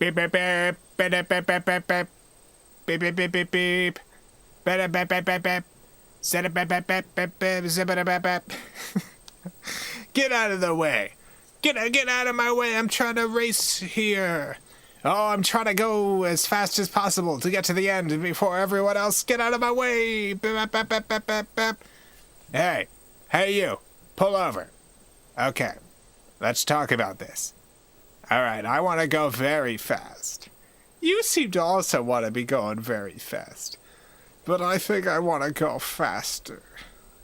Beep beep beep beep beep beep beep beep beep beep beep beep beep beep beep beep beep beep beep set it beep beep beep beep beep zip it beep beep. Get out of the way! Get out of my way! I'm trying to race here. Oh, I'm trying to go as fast as possible to get to the end before everyone else. Get out of my way! Beep beep beep beep beep beep. Hey, you, pull over. Okay, let's talk about this. Alright, I want to go very fast. You seem to also want to be going very fast. But I think I want to go faster.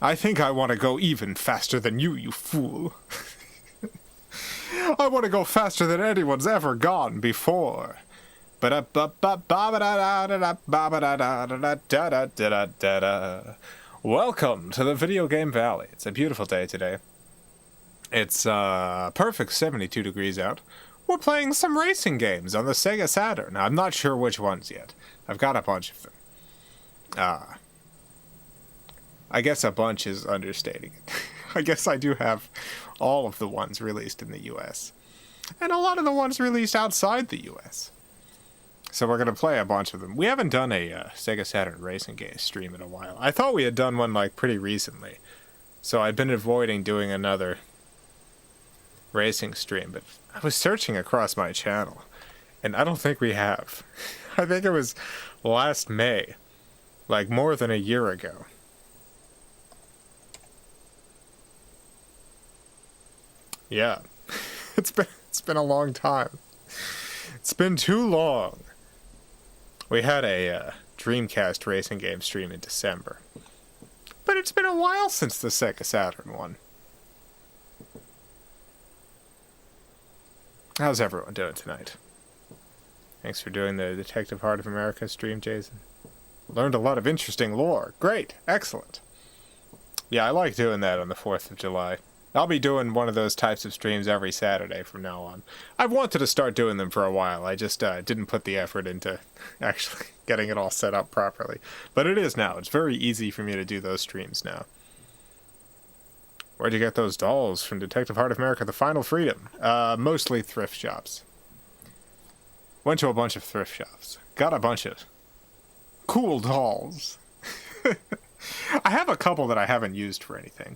I think I want to go even faster than you, you fool. I want to go faster than anyone's ever gone before. Welcome to the Video Game Valley. It's a beautiful day today. It's perfect 72 degrees out. We're playing some racing games on the Sega Saturn. I'm not sure which ones yet. I've got a bunch of them. I guess a bunch is understating it. I guess I do have all of the ones released in the US. And a lot of the ones released outside the US. So we're going to play a bunch of them. We haven't done a Sega Saturn racing game stream in a while. I thought we had done one like pretty recently. So I've been avoiding doing another racing stream, but I was searching across my channel, and I don't think we have. I think it was last May, like more than a year ago. Yeah, it's been a long time. It's been too long. We had a Dreamcast racing game stream in December, but it's been a while since the Sega Saturn one. How's everyone doing tonight? Thanks for doing the Detective Heart of America stream, Jason. Learned a lot of interesting lore. Great. Excellent. Yeah, I like doing that on the 4th of July. I'll be doing one of those types of streams every Saturday from now on. I've wanted to start doing them for a while. I just didn't put the effort into actually getting it all set up properly. But it is now. It's very easy for me to do those streams now. Where'd you get those dolls? From Detective Heart of America, The Final Freedom. Mostly thrift shops. Went to a bunch of thrift shops. Got a bunch of cool dolls. I have a couple that I haven't used for anything.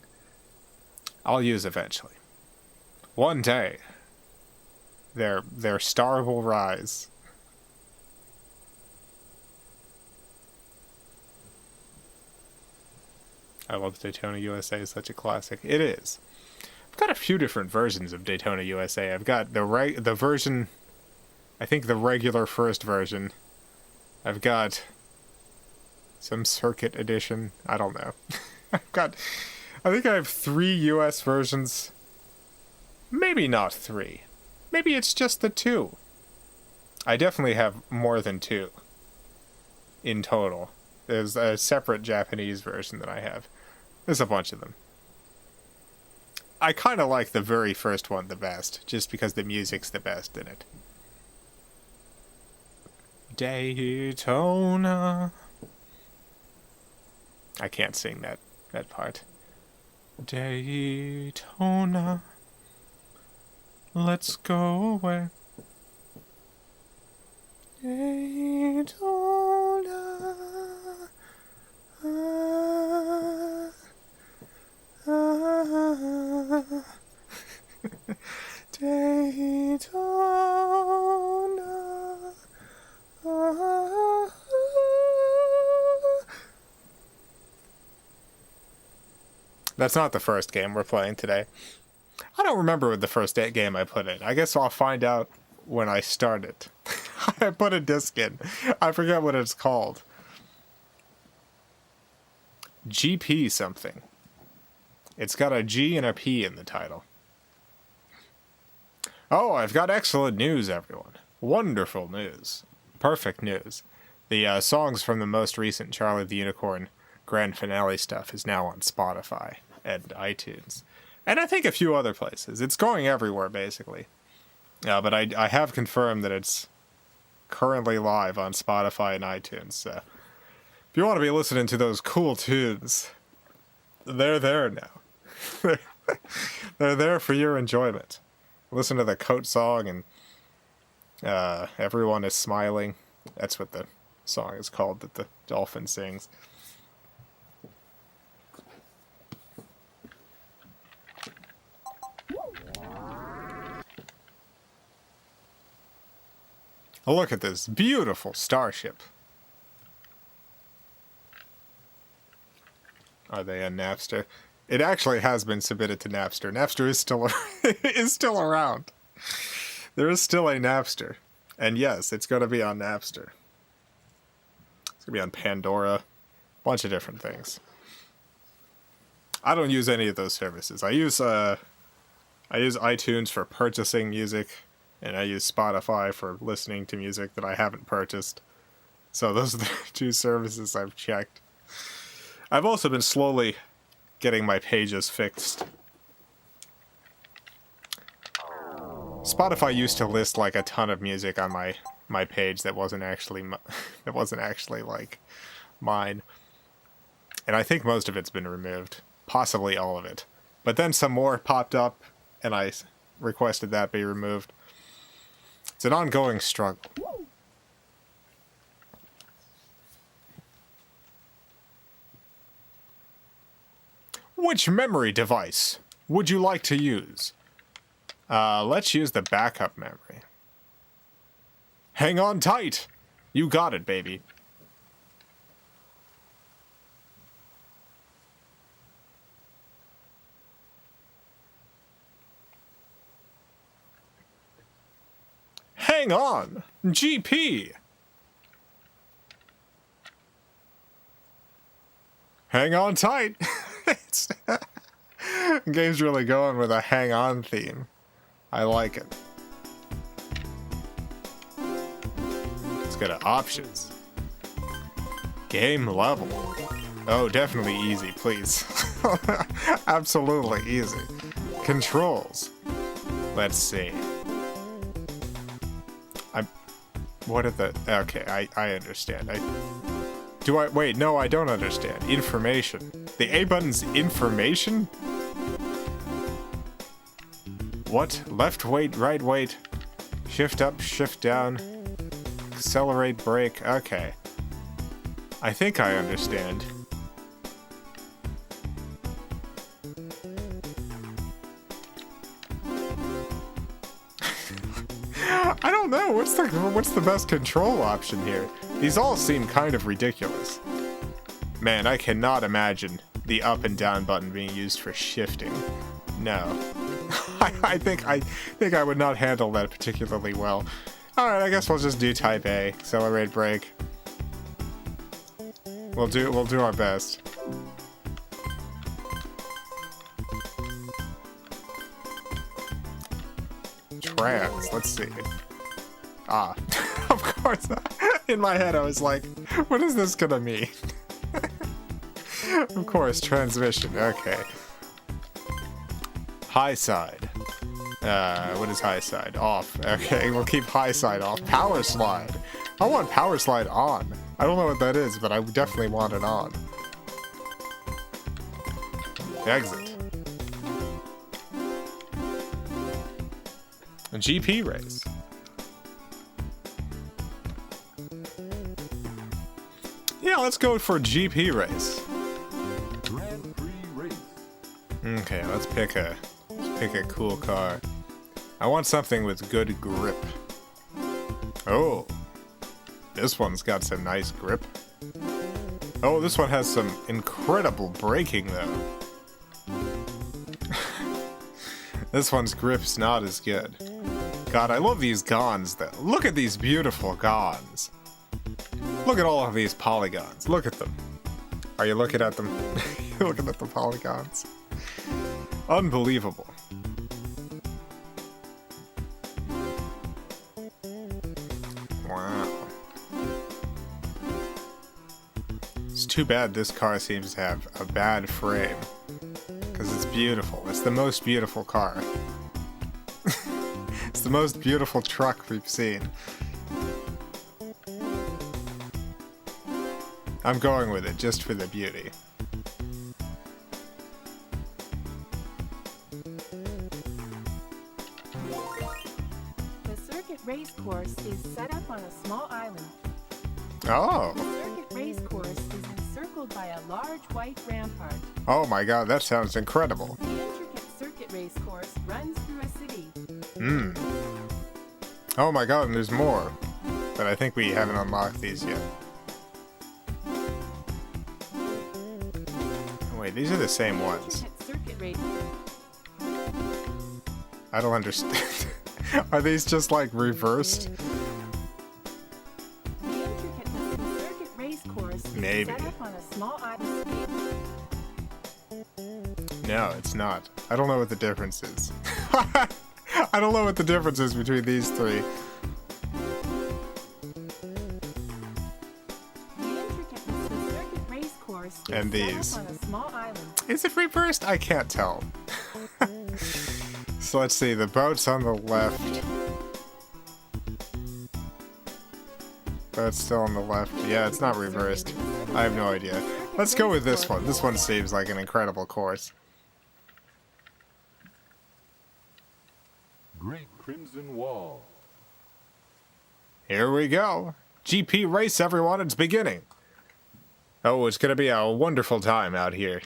I'll use eventually. One day, their star will rise. I love Daytona USA, such a classic. It is. I've got a few different versions of Daytona USA. I've got the version, I think the regular first version. I've got some circuit edition. I don't know. I think I have 3 US versions. Maybe not 3. Maybe it's just the 2. I definitely have more than 2 in total. There's a separate Japanese version that I have. There's a bunch of them. I kind of like the very first one the best, just because the music's the best in it. Daytona. I can't sing that part. Daytona. Let's go away. Daytona. Daytona. That's not the first game we're playing today. I don't remember the first game I put in. I guess I'll find out when I start it. I put a disc in. I forget what it's called. GP something. It's got a G and a P in the title. Oh, I've got excellent news, everyone. Wonderful news. Perfect news. The songs from the most recent Charlie the Unicorn grand finale stuff is now on Spotify and iTunes. And I think a few other places. It's going everywhere, basically. But I have confirmed that it's currently live on Spotify and iTunes. So if you want to be listening to those cool tunes, they're there now. They're there for your enjoyment. Listen to the Coat song and Everyone is smiling. That's what the song is called that the dolphin sings. Oh, look at this beautiful starship. Are they on Napster? It actually has been submitted to Napster. Napster is still is still around. There is still a Napster. And yes, it's going to be on Napster. It's going to be on Pandora. A bunch of different things. I don't use any of those services. I use iTunes for purchasing music, and I use Spotify for listening to music that I haven't purchased. So those are the two services I've checked. I've also been slowly getting my pages fixed. Spotify used to list like a ton of music on my page that wasn't actually like mine. And I think most of it's been removed, possibly all of it. But then some more popped up and I requested that be removed. It's an ongoing struggle. Which memory device would you like to use? Let's use the backup memory. Hang on tight! You got it, baby. Hang on! GP! Hang on tight! The game's really going with a hang on theme. I like it. Let's go to options. Game level. Oh, definitely easy, please. Absolutely easy. Controls. Let's see. What are the... Okay, I understand. Wait, no, I don't understand. Information. The A button's information? What? Left wait, right wait. Shift up, shift down. Accelerate, brake. Okay. I think I understand. I don't know. What's the best control option here? These all seem kind of ridiculous. Man, I cannot imagine the up and down button being used for shifting. No. I think I would not handle that particularly well. Alright, I guess we'll just do type A. Accelerate, brake. We'll do our best. Trans, let's see. Ah, of course. In my head I was like, what is this gonna mean? Of course, transmission, okay. High side. What is high side? Off. Okay, we'll keep high side off. Power slide. I want power slide on. I don't know what that is, but I definitely want it on. Exit. A GP race. Yeah, let's go for a GP race. Grand Prix race. Okay, let's pick a cool car. I want something with good grip. Oh, this one's got some nice grip. Oh, this one has some incredible braking though. This one's grip's not as good. God, I love these gons though. Look at these beautiful gons. Look at all of these polygons. Look at them. Are you looking at them? You're looking at the polygons. Unbelievable. Wow. It's too bad this car seems to have a bad frame. Because it's beautiful. It's the most beautiful car. It's the most beautiful truck we've seen. I'm going with it just for the beauty. The circuit race course is set up on a small island. Oh. The circuit race course is encircled by a large white rampart. Oh my god, that sounds incredible. The intricate circuit race course runs through a city. Oh my god, and there's more. But I think we haven't unlocked these yet. Oh, wait, these are the same ones. Intricate circuit race. I don't understand. Are these just like reversed? The intricate circuit race course is Maybe. set up on a small island. No, it's not. I don't know what the difference is. I don't know what the difference is between these three. The intricate circuit race course is And set these. up on a small island. Is it reversed? I can't tell. So let's see, the boat's on the left. Boat's still on the left. Yeah, it's not reversed. I have no idea. Let's go with this one. This one seems like an incredible course. Great Crimson Wall. Here we go. GP race, everyone. It's beginning. Oh, it's going to be a wonderful time out here.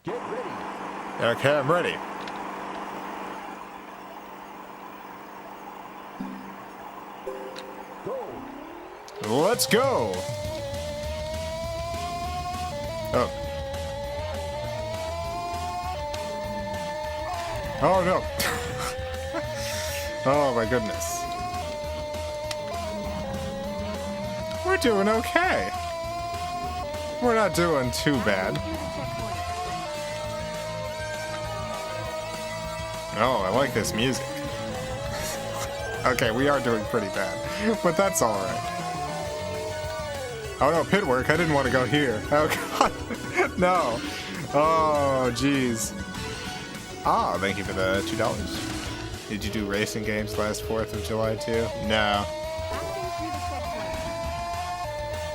Get ready. Okay, I'm ready. Go. Let's go. Oh. Oh no. Oh my goodness. We're doing okay. We're not doing too bad. Oh, I like this music. Okay, we are doing pretty bad, but that's alright. Oh no, pit work. I didn't want to go here. Oh god. No. Oh, jeez. Ah, thank you for the $2. Did you do racing games last 4th of July too? No.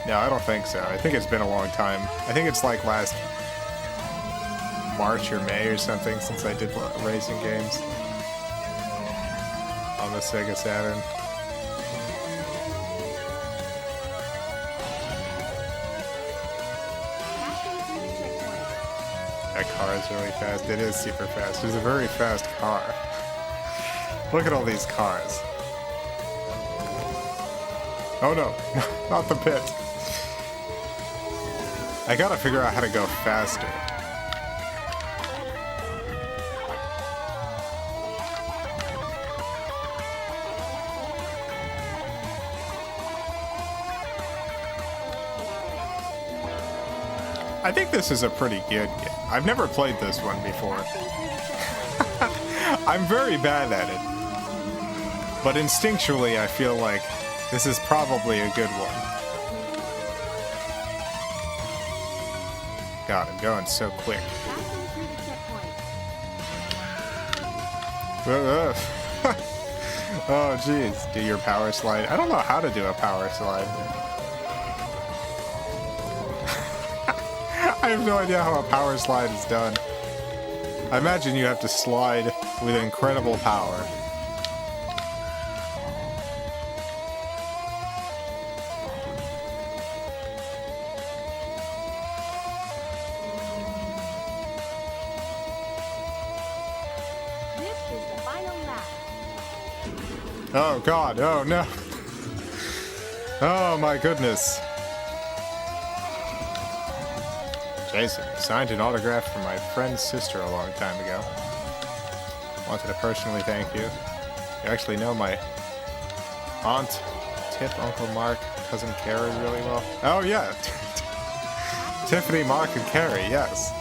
No, I don't think so. I think it's been a long time. I think it's like last March or May or something since I did racing games on the Sega Saturn. That car is really fast. It is super fast. It's a very fast car. Look at all these cars. Oh no, not the pit. I gotta figure out how to go faster. I think this is a pretty good game. I've never played this one before. I'm very bad at it. But instinctually, I feel like this is probably a good one. God, I'm going so quick. Oh, jeez. Do your power slide. I don't know how to do a power slide. I have no idea how a power slide is done. I imagine you have to slide with incredible power. This is the final lap. Oh god, oh no. Oh my goodness. Jason, signed an autograph from my friend's sister a long time ago. Wanted to personally thank you. You actually know my aunt, Tip, Uncle Mark, cousin Carrie really well. Oh yeah. Tiffany, Mark, and Carrie, yes.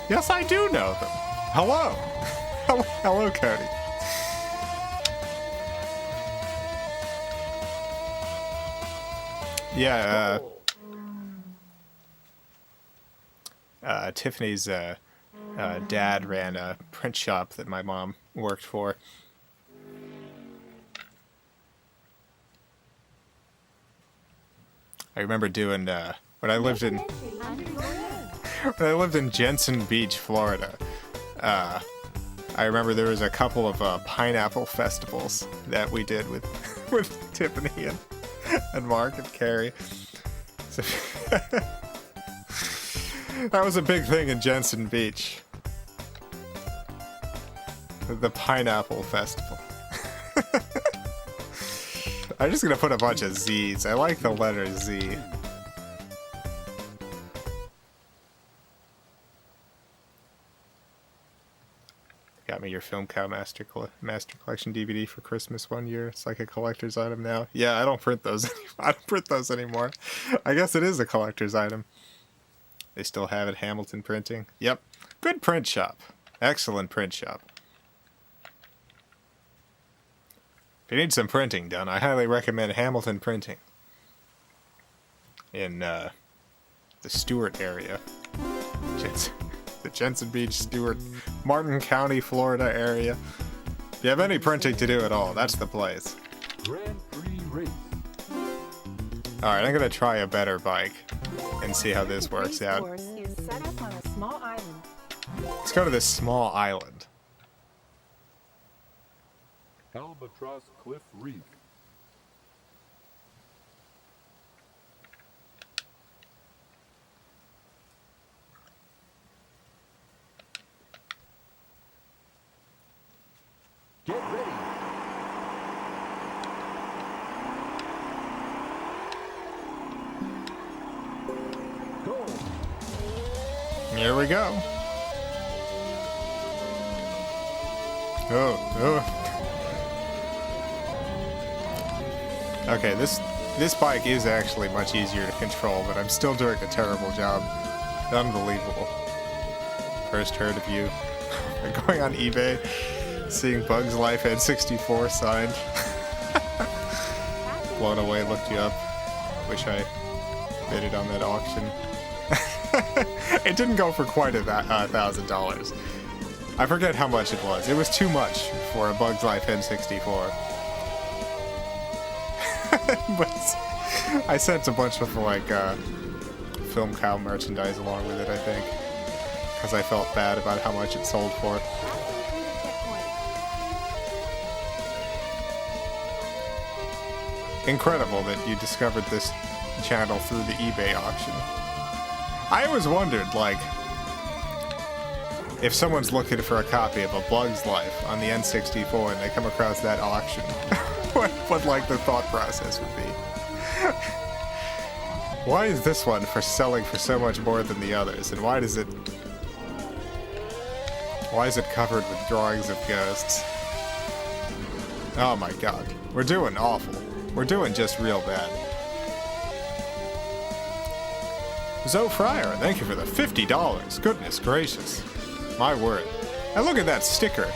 Yes, I do know them. Hello. Hello, Cody. Yeah, Tiffany's dad ran a print shop that my mom worked for. I remember doing when I lived in Jensen Beach, Florida. I remember there was a couple of pineapple festivals that we did with with Tiffany and Mark and Carrie. So that was a big thing in Jensen Beach. The Pineapple Festival. I'm just gonna put a bunch of Z's. I like the letter Z. Got me your Film Cow Master Collection DVD for Christmas one year. It's like a collector's item now. Yeah, I don't print those. I don't print those anymore. I guess it is a collector's item. They still have it. Hamilton Printing. Yep. Good print shop. Excellent print shop. If you need some printing done, I highly recommend Hamilton Printing. In the Stewart area. The Jensen Beach, Stewart, Martin County, Florida area. If you have any printing to do at all, that's the place. Grand Prix race. Alright, I'm gonna try a better bike and see how this works out. The race course is set up on a small island. Let's go to this small island. Albatross Cliff Reef. Get ready. Go. Here we go. Oh. Okay, this bike is actually much easier to control, but I'm still doing a terrible job. Unbelievable. First heard of you. Going on eBay, seeing Bugs Life N64 signed. Blown away, looked you up. Wish I bid it on that auction. It didn't go for quite $1,000. I forget how much it was. It was too much for a Bugs Life N64. But I sent a bunch of like Film Cow merchandise along with it, I think, because I felt bad about how much it sold for. Incredible that you discovered this channel through the eBay auction. I always wondered, like, if someone's looking for a copy of A Bug's Life on the N64 and they come across that auction, what like the thought process would be. Why is this one selling for so much more than the others, and why is it covered with drawings of ghosts? Oh my god, we're doing awful. We're doing just real bad. Zoe Fryer, thank you for the $50. Goodness gracious. My word. And look at that sticker.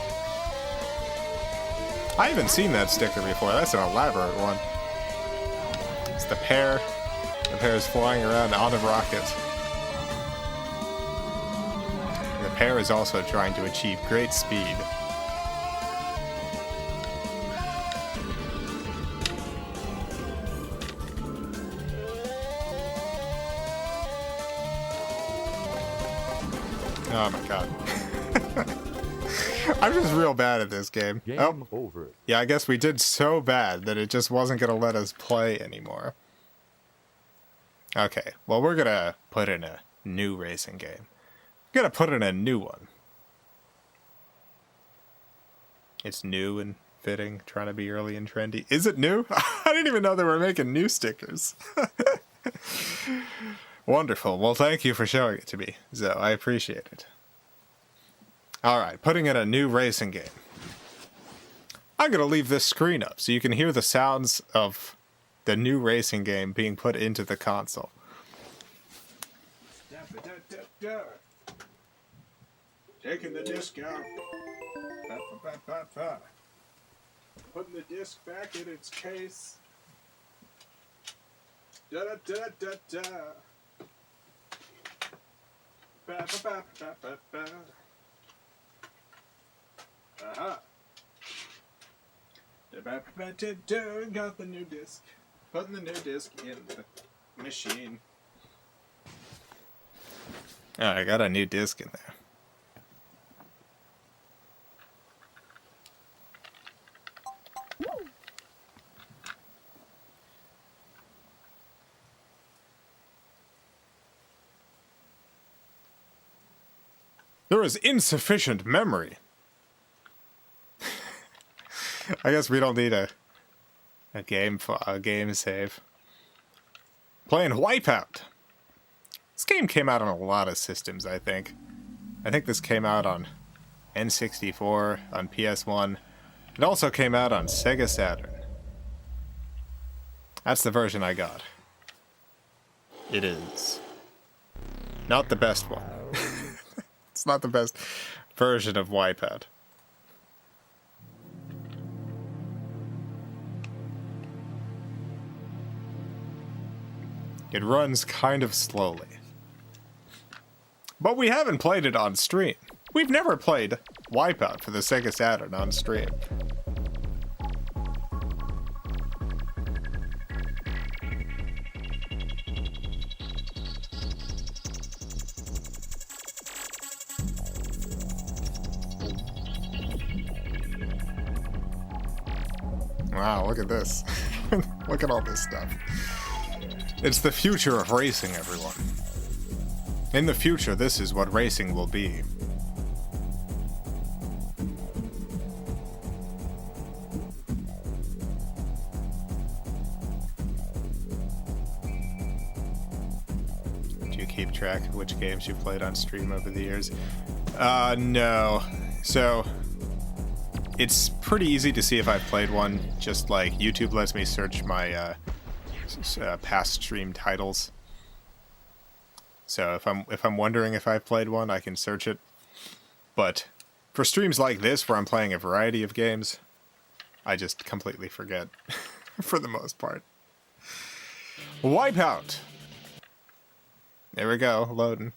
I haven't seen that sticker before. That's an elaborate one. It's the pear. The pear is flying around on a rocket. And the pear is also trying to achieve great speed. Oh my god. I'm just real bad at this game. Game over. Yeah, I guess we did so bad that it just wasn't going to let us play anymore. Okay, well, we're going to put in a new racing game. We're going to put in a new one. It's new and fitting, trying to be early and trendy. Is it new? I didn't even know they were making new stickers. Wonderful. Well, thank you for showing it to me, Zoe. I appreciate it. Alright, putting in a new racing game. I'm going to leave this screen up so you can hear the sounds of the new racing game being put into the console. Taking the disc out. Putting the disc back in its case. Da da da da da. Ba ba ba ba ba ba. Aha. Da ba ba da da. Got the new disc. Putting the new disc in the machine. Oh, I got a new disc in there. There is insufficient memory. I guess we don't need a game save. Playing Wipeout. This game came out on a lot of systems, I think. I think this came out on N64, on PS1. It also came out on Sega Saturn. That's the version I got. It is not the best one. It's not the best version of Wipeout. It runs kind of slowly. But we haven't played it on stream. We've never played Wipeout for the Sega Saturn on stream. Wow, look at this. Look at all this stuff. It's the future of racing, everyone. In the future, this is what racing will be. Do you keep track of which games you've played on stream over the years? No. So, it's pretty easy to see if I've played one. Just like YouTube lets me search my past stream titles. So if I'm wondering if I've played one, I can search it. But for streams like this, where I'm playing a variety of games, I just completely forget, for the most part. Wipeout! There we go, loading.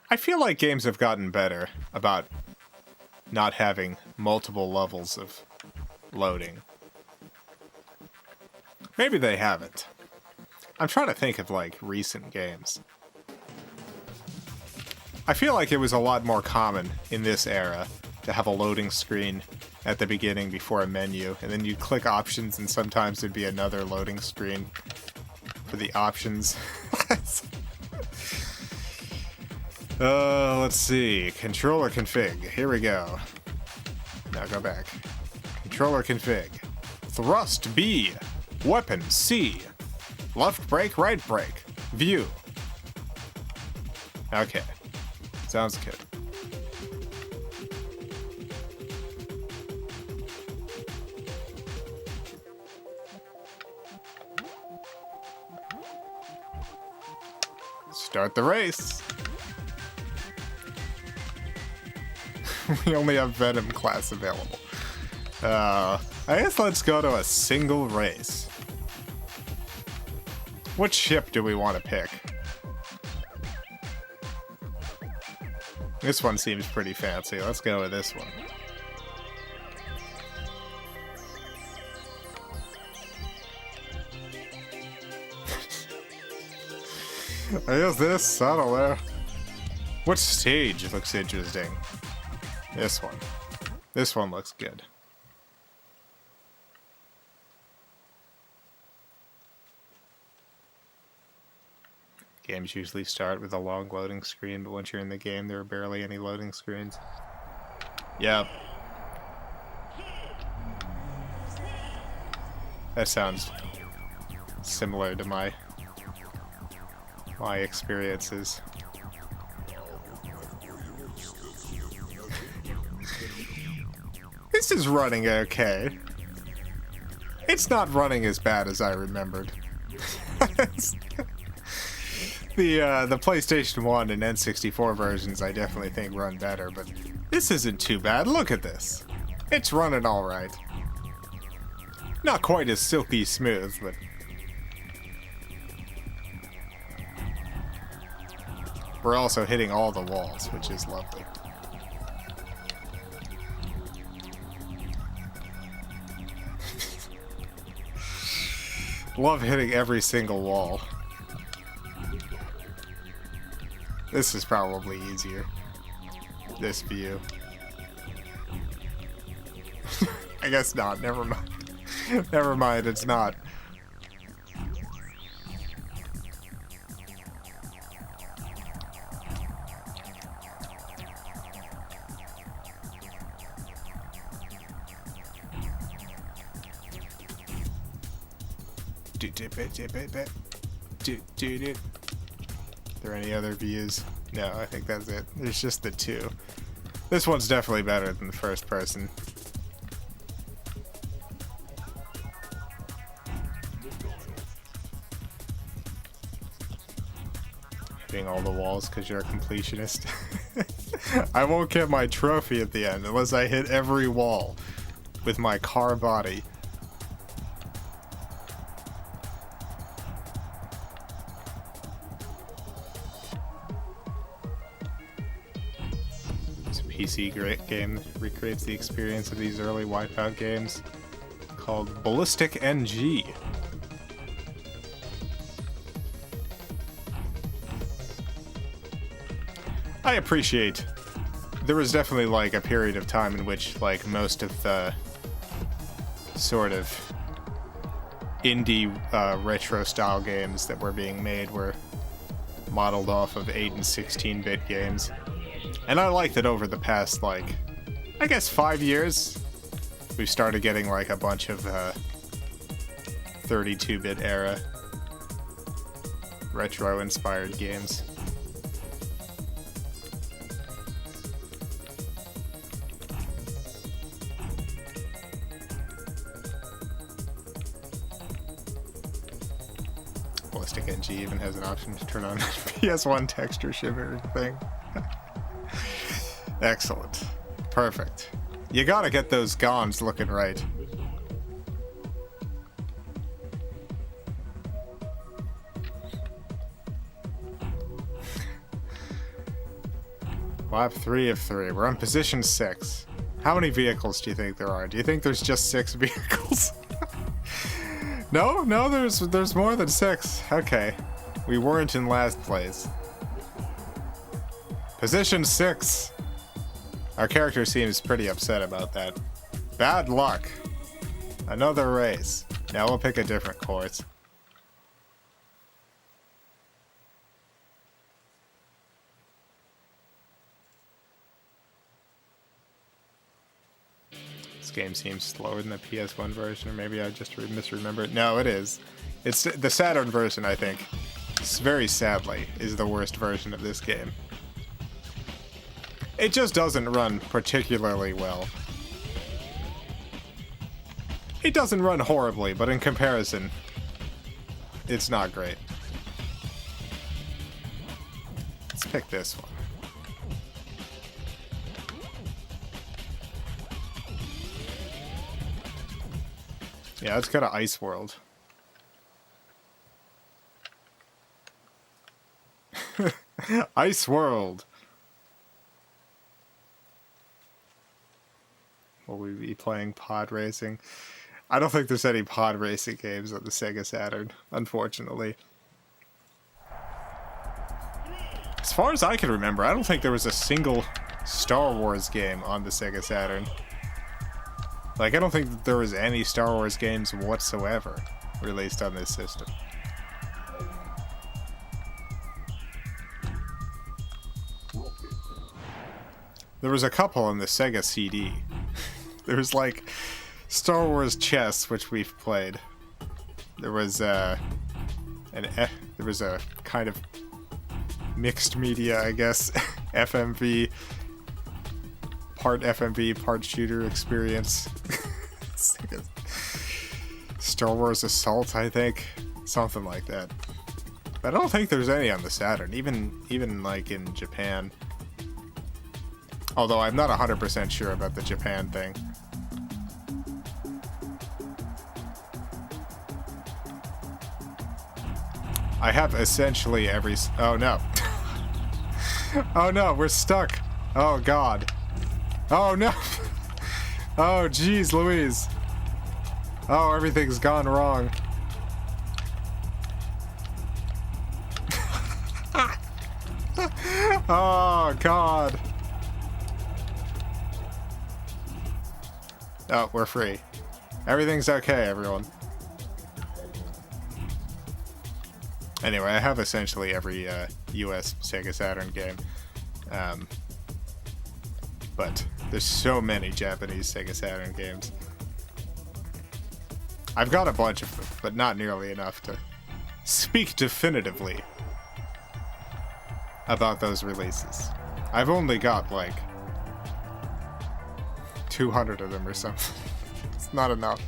I feel like games have gotten better about not having multiple levels of loading. Maybe they haven't. I'm trying to think of, like, recent games. I feel like it was a lot more common in this era to have a loading screen at the beginning before a menu, and then you'd click options, and sometimes there'd be another loading screen for the options. Let's see. Controller config. Here we go. Now go back. Controller config. Thrust B. Weapon C. Left brake, right brake. View. Okay. Sounds good. Start the race. We only have Venom class available. I guess let's go to a single race. Which ship do we want to pick? This one seems pretty fancy. Let's go with this one. I guess this? I don't know. What stage looks interesting? This one. This one looks good. Games usually start with a long loading screen, but once you're in the game, there are barely any loading screens. Yep. That sounds similar to my experiences. This is running okay. It's not running as bad as I remembered. The PlayStation 1 and N64 versions I definitely think run better, but this isn't too bad. Look at this. It's running alright. Not quite as silky smooth, but... we're also hitting all the walls, which is lovely. Love hitting every single wall. This is probably easier. This view. I guess not. Never mind. Never mind, it's not. there any other views? No, I think that's it. There's just the two. This one's definitely better than the first person. Hitting all the walls because you're a completionist. I won't get my trophy at the end unless I hit every wall with my car body. It's a PC game that recreates the experience of these early Wipeout games called Ballistic NG. I appreciate there was definitely like a period of time in which like most of the sort of indie retro style games that were being made were modeled off of 8 and 16-bit games. And I like that over the past like I guess 5 years we've started getting like a bunch of 32-bit era retro inspired games. NG even has an option to turn on PS1 texture shimmering thing. Excellent. Perfect. You gotta get those gons looking right. Lap 3 of 3. We're on position 6. How many vehicles do you think there are? Do you think there's just 6 vehicles? No, there's more than 6. Okay. We weren't in last place. Position 6. Our character seems pretty upset about that. Bad luck. Another race. Now we'll pick a different course. Game seems slower than the PS1 version, or maybe I just misremembered. No, it is. It's the Saturn version, I think. Very sadly, is the worst version of this game. It just doesn't run particularly well. It doesn't run horribly, but in comparison, it's not great. Let's pick this one. Yeah, let's go to Ice World. Ice World! Will we be playing pod racing? I don't think there's any pod racing games on the Sega Saturn, unfortunately. As far as I can remember, I don't think there was a single Star Wars game on the Sega Saturn. Like, I don't think that there was any Star Wars games whatsoever released on this system. There was a couple on the Sega CD. There was, like, Star Wars Chess, which we've played. There was, there was a kind of mixed media, I guess, FMV... part FMV, part shooter experience. Star Wars Assault, I think. Something like that. But I don't think there's any on the Saturn, even like in Japan. Although I'm not 100% sure about the Japan thing. I have essentially every... Oh no. Oh no, we're stuck. Oh god. Oh no! Oh jeez Louise! Oh, everything's gone wrong. Oh god! Oh, we're free. Everything's okay, everyone. Anyway, I have essentially every US Sega Saturn game. But there's so many Japanese Sega Saturn games. I've got a bunch of them, but not nearly enough to speak definitively about those releases. I've only got like 200 of them or something. It's not enough.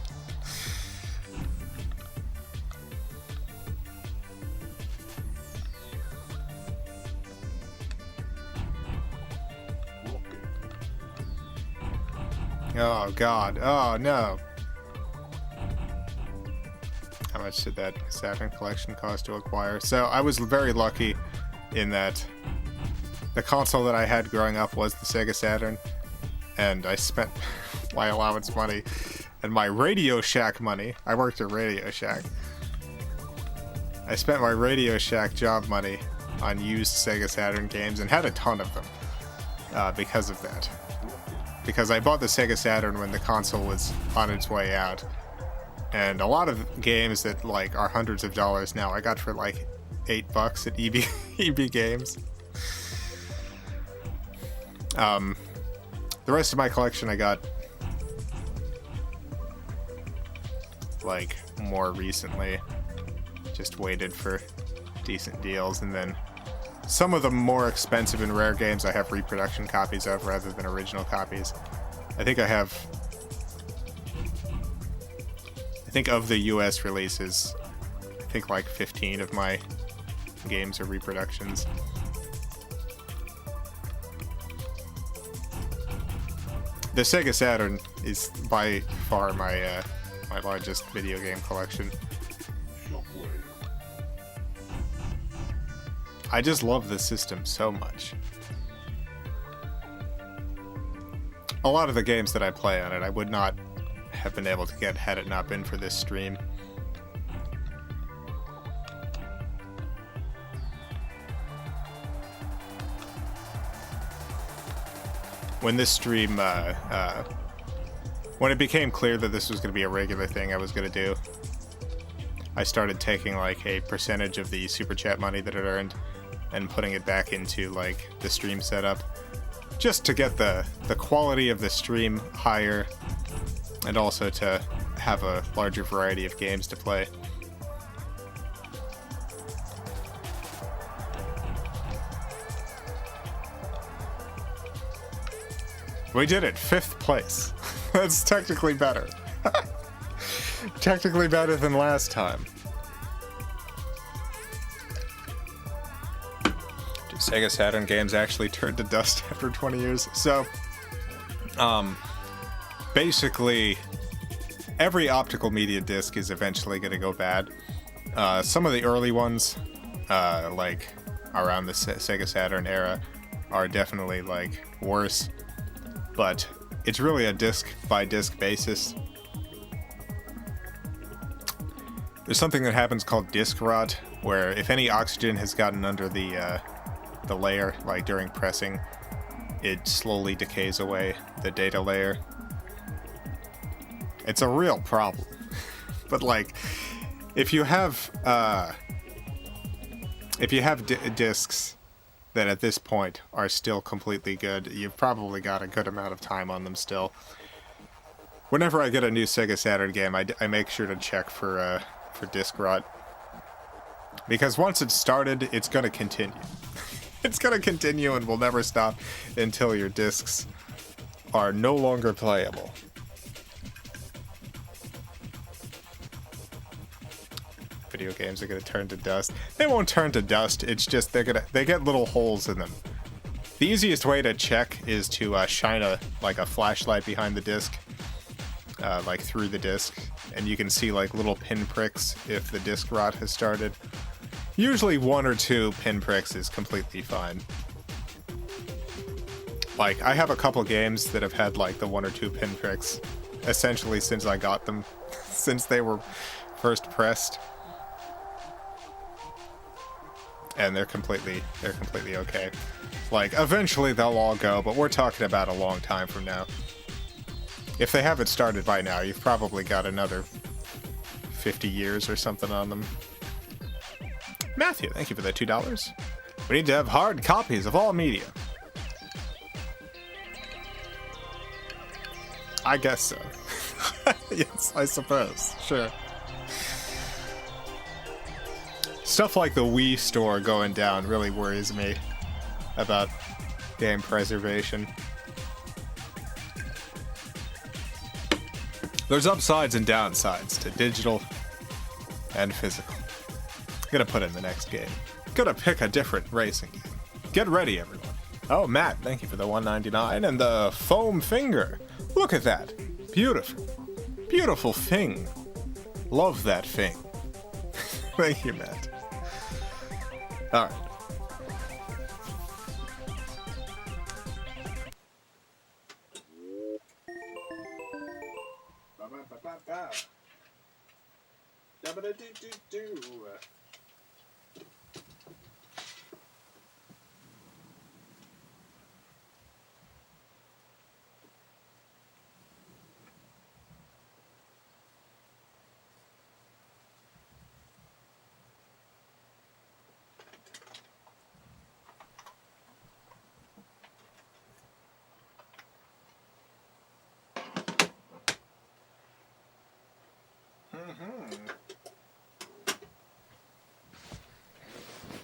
Oh god. Oh no. How much did that Saturn collection cost to acquire? So I was very lucky in that the console that I had growing up was the Sega Saturn, and I spent my allowance money and my Radio Shack money. I worked at Radio Shack. I spent my Radio Shack job money on used Sega Saturn games and had a ton of them because of that. Because I bought the Sega Saturn when the console was on its way out. And a lot of games that like are hundreds of dollars now, I got for like $8 at EB Games. The rest of my collection I got like more recently. Just waited for decent deals, and then some of the more expensive and rare games I have reproduction copies of rather than original copies. I think of the US releases, I think like 15 of my games are reproductions. The Sega Saturn is by far my my largest video game collection. I just love the system so much. A lot of the games that I play on it, I would not have been able to get had it not been for this stream. When this stream, when it became clear that this was going to be a regular thing I was going to do, I started taking like a percentage of the super chat money that it earned and putting it back into like the stream setup, just to get the quality of the stream higher, and also to have a larger variety of games to play. We did it, 5th place. That's technically better. Technically better than last time. Do Sega Saturn games actually turn to dust after 20 years? So, basically, every optical media disc is eventually going to go bad. Some of the early ones, like around the Sega Saturn era, are definitely like worse. But it's really a disc by disc basis. There's something that happens called disc rot, where if any oxygen has gotten under the layer, like during pressing, it slowly decays away the data layer. It's a real problem. But like, if you have discs that at this point are still completely good, you've probably got a good amount of time on them still. Whenever I get a new Sega Saturn game, I make sure to check for disc rot, because once it's started, it's going to continue. It's going to continue and will never stop until your discs are no longer playable. Video games are going to turn to dust. They won't turn to dust. It's just they get little holes in them. The easiest way to check is to shine a flashlight behind the disc, like through the disc, and you can see like little pinpricks if the disc rot has started. Usually 1 or 2 pinpricks is completely fine. Like, I have a couple games that have had like the 1 or 2 pinpricks essentially since I got them, since they were first pressed. And they're completely okay. Like, eventually they'll all go, but we're talking about a long time from now. If they haven't started by now, you've probably got another 50 years or something on them. Matthew, thank you for that $2. We need to have hard copies of all media. I guess so. Yes, I suppose. Sure. Stuff like the Wii store going down really worries me about game preservation. There's upsides and downsides to digital and physical. Gonna put in the next game. Gonna pick a different racing game. Get ready, everyone. Oh, Matt, thank you for the $1.99 and the foam finger. Look at that. Beautiful. Beautiful thing. Love that thing. Thank you, Matt. Alright. Ba-ba-ba-ba-ba. Da-ba-da-doo-doo-doo.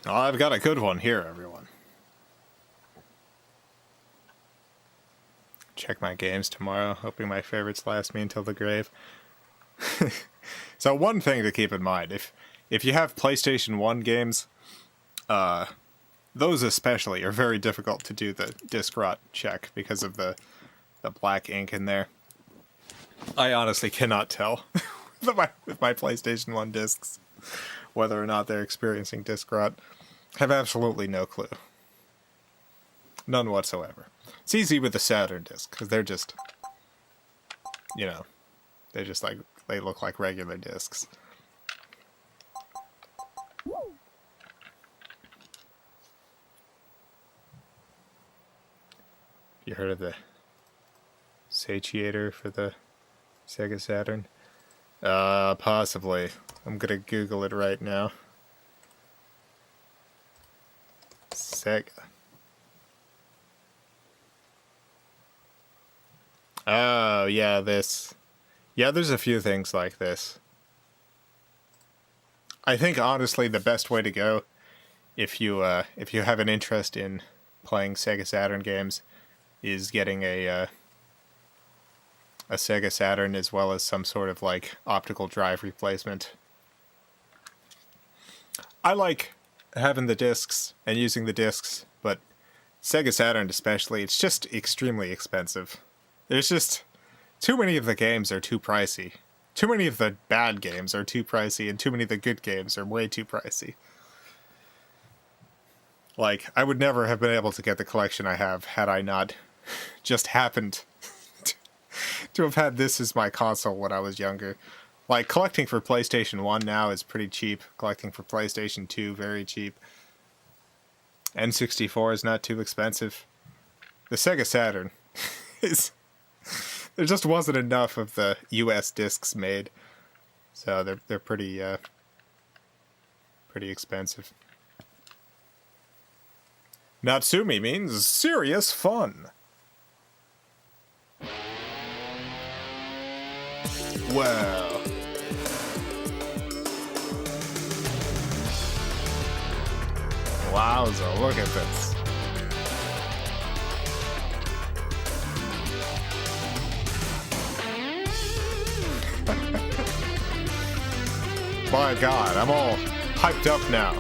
Oh, I've got a good one here, everyone. Check my games tomorrow, hoping my favorites last me until the grave. So one thing to keep in mind, if you have PlayStation 1 games, those especially are very difficult to do the disc rot check because of the black ink in there. I honestly cannot tell with my PlayStation 1 discs whether or not they're experiencing disc rot. Have absolutely no clue. None whatsoever. It's easy with the Saturn disc, because they're just, you know, they're just like, they look like regular discs. You heard of the satiator for the Sega Saturn? Possibly. I'm gonna Google it right now. Sega. Oh, yeah, this. Yeah, there's a few things like this. I think, honestly, the best way to go, if you have an interest in playing Sega Saturn games, is getting a Sega Saturn as well as some sort of, like, optical drive replacement. I like having the discs and using the discs, but Sega Saturn especially, it's just extremely expensive. There's just too many of the games are too pricey. Too many of the bad games are too pricey, and too many of the good games are way too pricey. Like, I would never have been able to get the collection I have had I not just happened to have had this as my console when I was younger. Like, collecting for PlayStation 1 now is pretty cheap. Collecting for PlayStation 2, very cheap. N64 is not too expensive. The Sega Saturn is... There just wasn't enough of the US discs made. So they're pretty expensive. Natsumi means serious fun. Wow. Wowza, look at this. My God, I'm all hyped up now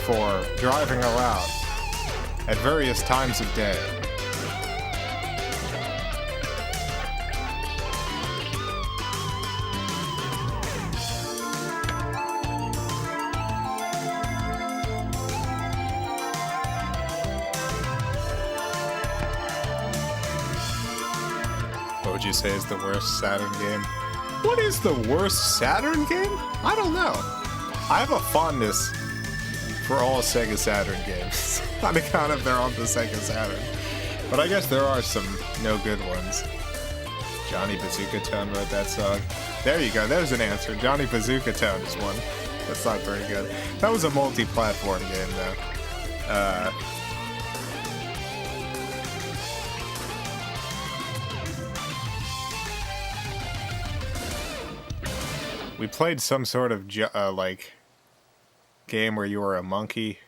for driving around at various times of day. What would you say is the worst Saturn game? What is the worst Saturn game? I don't know. I have a fondness for all Sega Saturn games on account of they're on the Sega Saturn. But I guess there are some no good ones. Johnny Bazooka Town wrote that song. There you go, there's an answer. Johnny Bazooka Town is one. That's not very good. That was a multi-platform game, though. We played some sort of like game where you were a monkey.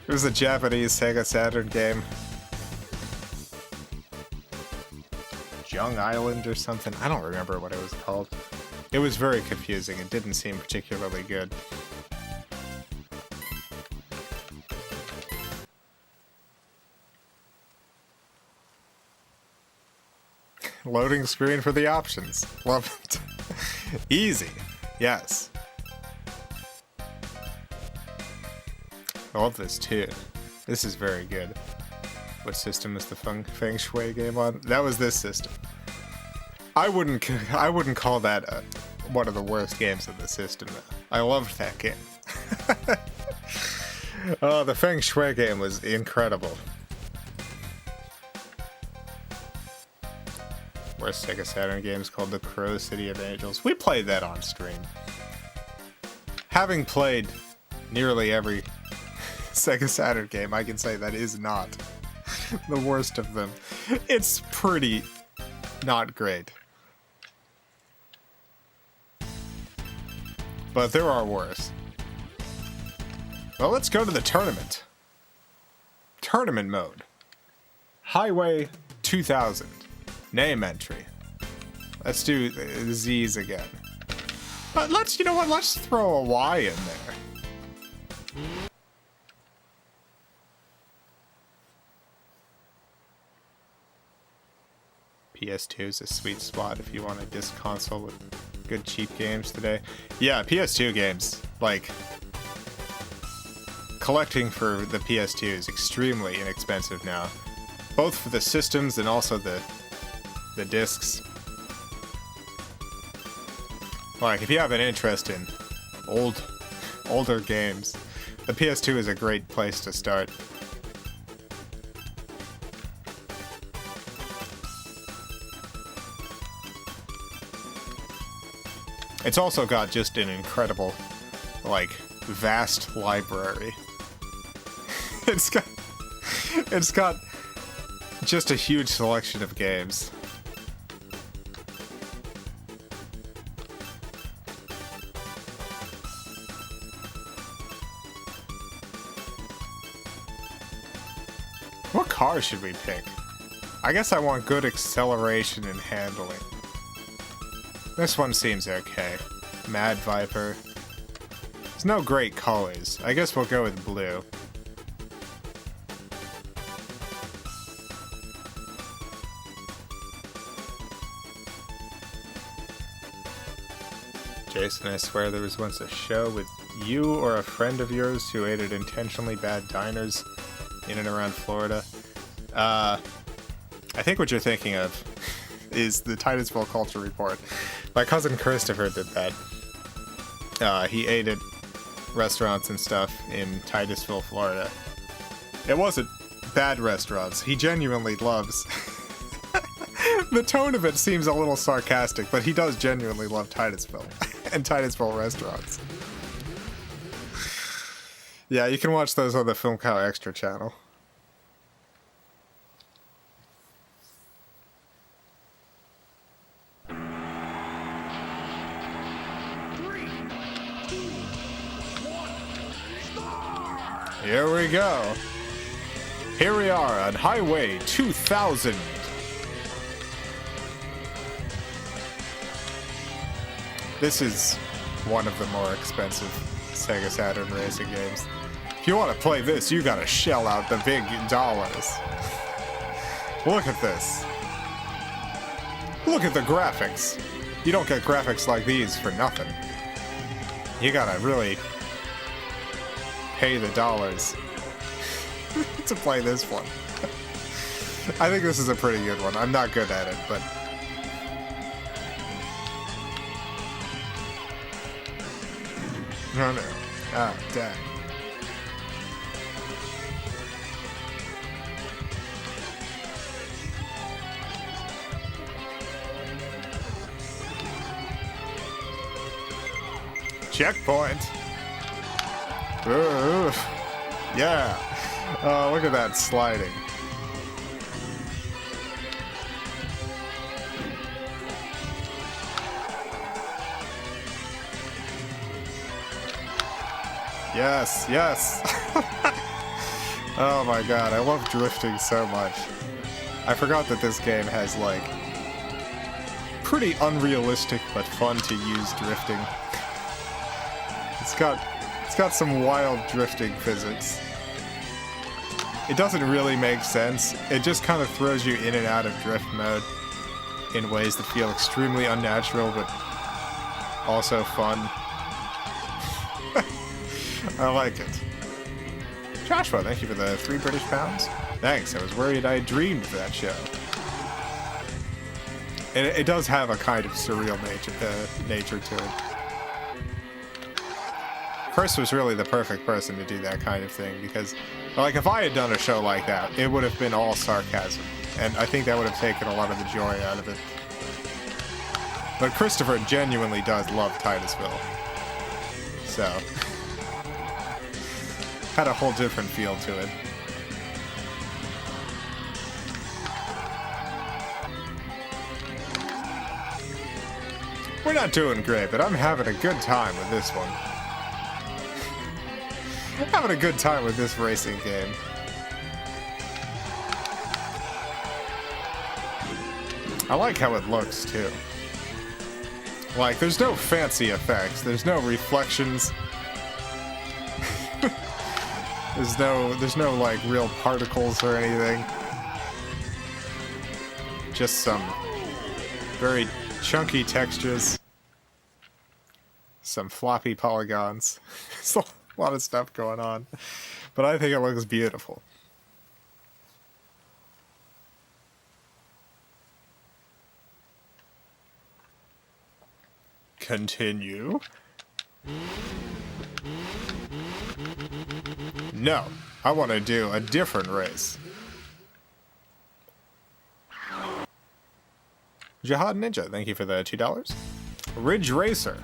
It was a Japanese Sega Saturn game. Young Island or something. I don't remember what it was called. It was very confusing. It didn't seem particularly good. Loading screen for the options. Love it. Easy. Yes. I love this too. This is very good. What system is the Feng Shui game on? That was this system. I wouldn't call that one of the worst games of the system though. I loved that game. Oh, the Feng Shui game was incredible. Worst Sega Saturn game is called The Crow City of Angels. We played that on stream. Having played nearly every Sega Saturn game, I can say that is not the worst of them. It's pretty not great. But there are worse. Well, let's go to the tournament. Tournament mode. Highway 2000. Name entry. Let's do Z's again. But let's, you know what, let's throw a Y in there. PS2 is a sweet spot if you want a disc console with good cheap games today. Yeah, PS2 games, like, collecting for the PS2 is extremely inexpensive now. Both for the systems and also the discs. Like, if you have an interest in older games, the PS2 is a great place to start. It's also got just an incredible, like, vast library. It's got just a huge selection of games. What car should we pick? I guess I want good acceleration and handling. This one seems okay. Mad Viper. There's no great colors. I guess we'll go with blue. Jason, I swear there was once a show with you or a friend of yours who ate at intentionally bad diners in and around Florida. I think what you're thinking of is the Titusville Culture Report. My cousin Christopher did that. He ate at restaurants and stuff in Titusville, Florida. It wasn't bad restaurants. He genuinely loves... The tone of it seems a little sarcastic, but he does genuinely love Titusville and Titusville restaurants. Yeah, you can watch those on the Film Cow Extra channel. Here we go. Here we are on Highway 2000. This is one of the more expensive Sega Saturn racing games. If you want to play this, you gotta shell out the big dollars. Look at this. Look at the graphics. You don't get graphics like these for nothing. You gotta really pay the dollars to play this one. I think this is a pretty good one. I'm not good at it, but... Oh no. Ah, dang. Checkpoint. Ooh, yeah. Oh, look at that sliding. Yes, yes. Oh my god, I love drifting so much. I forgot that this game has, like, pretty unrealistic but fun to use drifting. It's got some wild drifting physics. It doesn't really make sense. It just kind of throws you in and out of drift mode in ways that feel extremely unnatural but also fun. I like it. Joshua, thank you for the 3 British pounds. Thanks, I was worried I dreamed that show. And it does have a kind of surreal nature to it. Chris was really the perfect person to do that kind of thing because, like, if I had done a show like that, it would have been all sarcasm. And I think that would have taken a lot of the joy out of it. But Christopher genuinely does love Titusville. So, had a whole different feel to it. We're not doing great, but I'm having a good time with this one. Having a good time with this racing game. I like how it looks, too. Like, there's no fancy effects. There's no reflections. There's no, like, real particles or anything. Just some very chunky textures. Some floppy polygons. There's a lot of stuff going on. But I think it looks beautiful. Continue. No, I want to do a different race. Jihad Ninja, thank you for the $2. Ridge Racer.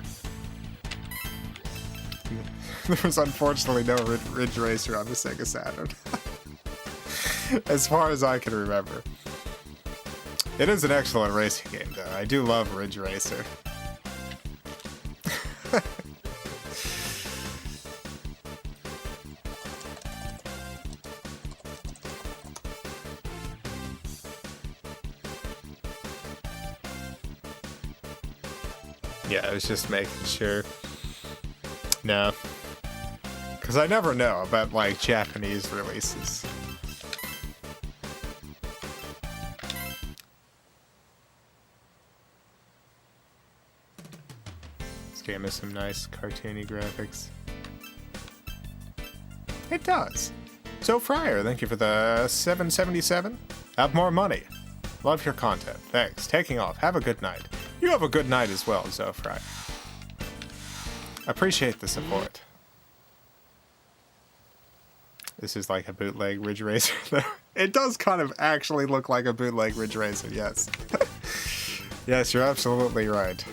There was unfortunately no Ridge Racer on the Sega Saturn. As far as I can remember. It is an excellent racing game, though. I do love Ridge Racer. Yeah, I was just making sure. No. Because I never know about, like, Japanese releases. This game has some nice cartoony graphics. It does. So Fryer, thank you for the 777. Have more money. Love your content. Thanks. Taking off. Have a good night. You have a good night as well, Zofry. Appreciate the support. This is like a bootleg Ridge Racer. It does kind of actually look like a bootleg Ridge Racer, yes. Yes, you're absolutely right.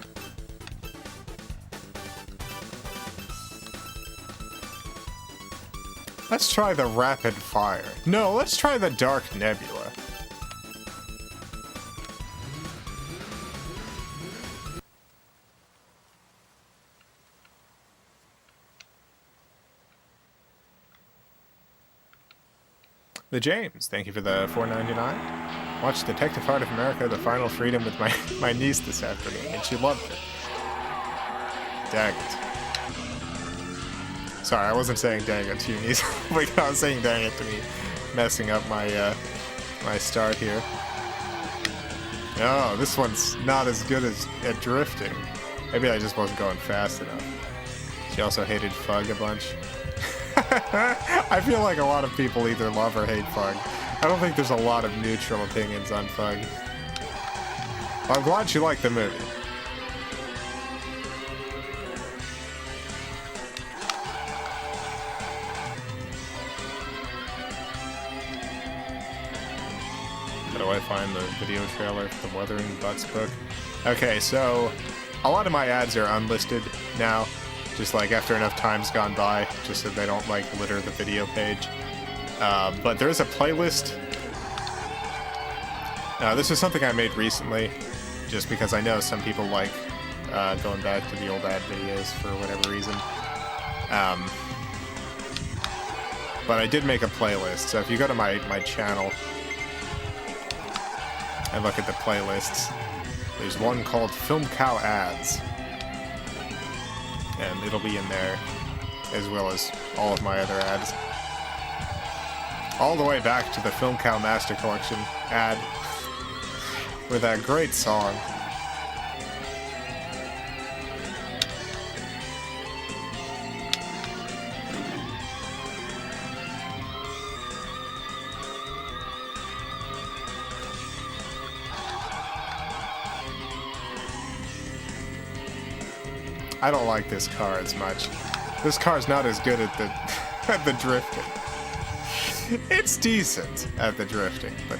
Let's try the Rapid Fire. No, let's try the Dark Nebula. The James, thank you for the $4.99. Watched Detective Heart of America: The Final Freedom with my niece this afternoon, and she loved it. Dang it. Sorry, I wasn't saying dang it to you, niece. Like, I was saying dang it to me, messing up my my start here. Oh, this one's not as good as at drifting. Maybe I just wasn't going fast enough. She also hated Fug a bunch. I feel like a lot of people either love or hate Fug. I don't think there's a lot of neutral opinions on Fug. Well, I'm glad she liked the movie. How do I find the video trailer for the Wuthering Butts book? Okay, so a lot of my ads are unlisted now. Just like after enough time's gone by, just so they don't like litter the video page. But there is a playlist. This is something I made recently, just because I know some people like going back to the old ad videos for whatever reason. But I did make a playlist, so if you go to my channel and look at the playlists, there's one called Film Cow Ads. And it'll be in there, as well as all of my other ads. All the way back to the Film Cow Master Collection ad with that great song. I don't like this car as much. This car's not as good at the at the drifting. It's decent at the drifting, but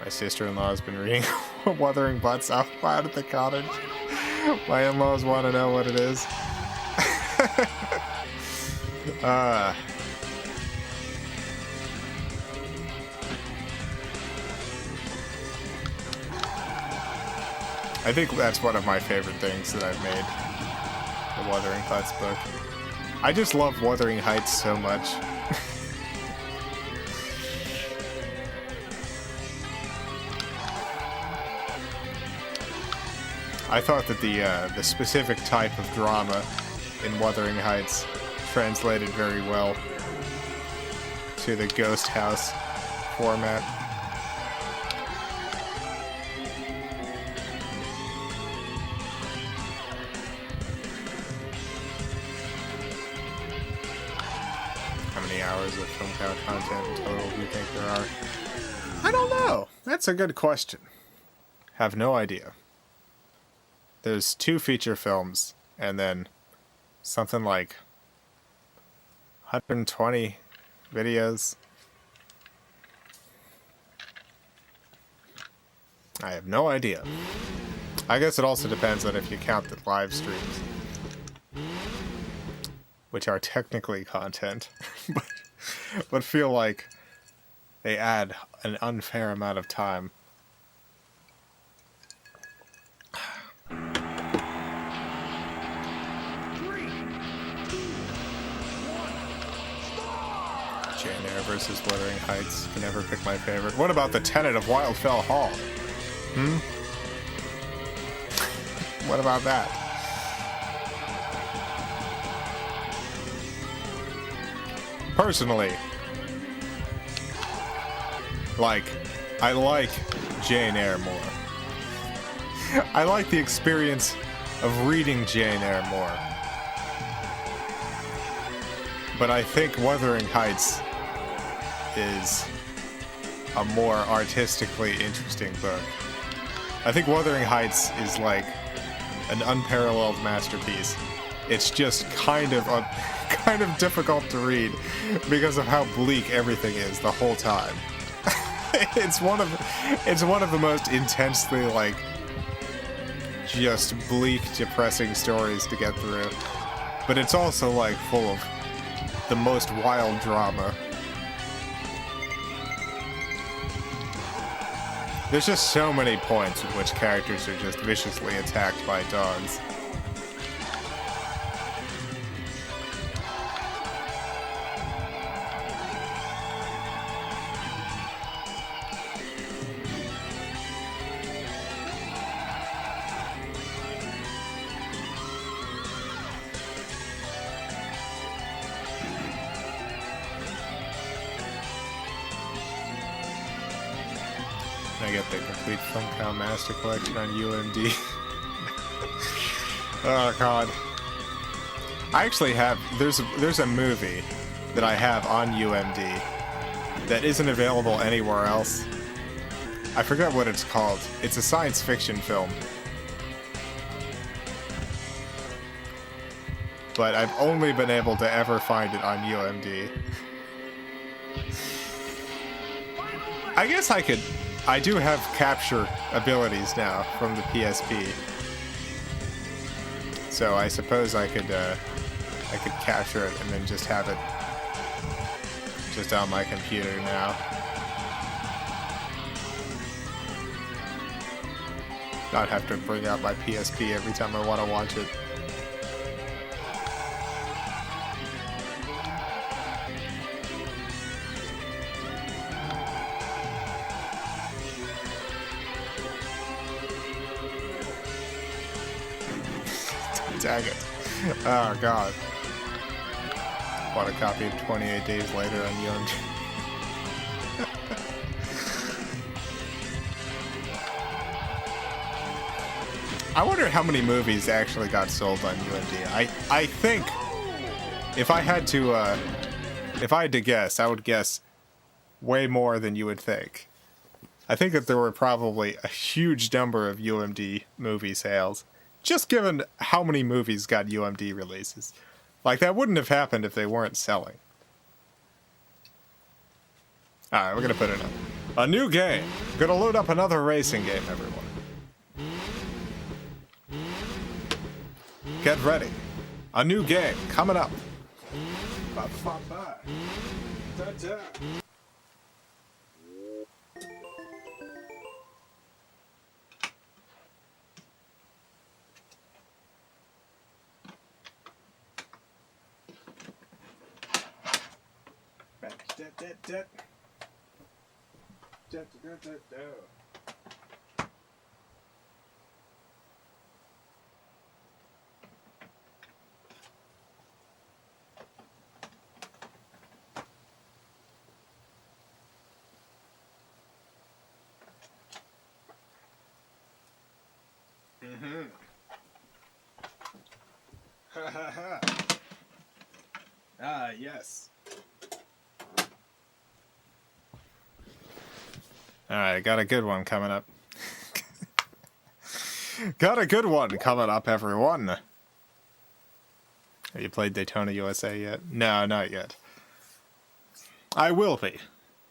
my sister-in-law has been reading Wuthering Butts out loud at the cottage. My in-laws want to know what it is. I think that's one of my favorite things that I've made. The Wuthering Heights book. I just love Wuthering Heights so much. I thought that the specific type of drama in Wuthering Heights translated very well to the Ghost House format. Hours of Film Cow content in total do you think there are? I don't know. That's a good question. Have no idea. There's 2 feature films, and then something like 120 videos. I have no idea. I guess it also depends on if you count the live streams, which are technically content, but feel like they add an unfair amount of time. Jane Eyre versus Wuthering Heights. Can never pick my favorite. What about the Tenet of Wildfell Hall? What about that? Personally, I like Jane Eyre more. I like the experience of reading Jane Eyre more. But I think Wuthering Heights is a more artistically interesting book. I think Wuthering Heights is like an unparalleled masterpiece. It's just kind of difficult to read because of how bleak everything is the whole time. It's one of the most intensely just bleak, depressing stories to get through. But it's also full of the most wild drama. There's just so many points at which characters are just viciously attacked by dogs. I get the complete Film Cow Master Collection on UMD. Oh god. I actually have, there's a movie that I have on UMD that isn't available anywhere else. I forget what it's called. It's a science fiction film. But I've only been able to ever find it on UMD. I guess I do have capture abilities now from the PSP. So I suppose I could capture it and then just have it just on my computer now. Not have to bring out my PSP every time I want to watch it. Dang it. Oh, God. Bought a copy of 28 Days Later on UMD. I wonder how many movies actually got sold on UMD. I think if I had to guess, I would guess way more than you would think. I think that there were probably a huge number of UMD movie sales, just given how many movies got UMD releases. Like, that wouldn't have happened if they weren't selling. Alright, we're gonna put in a new game. We're gonna load up another racing game, everyone. Get ready. A new game coming up. Ba-ba-ba. Da-da. Da-da-da-da. Da-da-da-da-da. Ha ha ha. Ah, yes. Alright, got a good one coming up. Got a good one coming up, everyone. Have you played Daytona USA yet? No, not yet. I will be.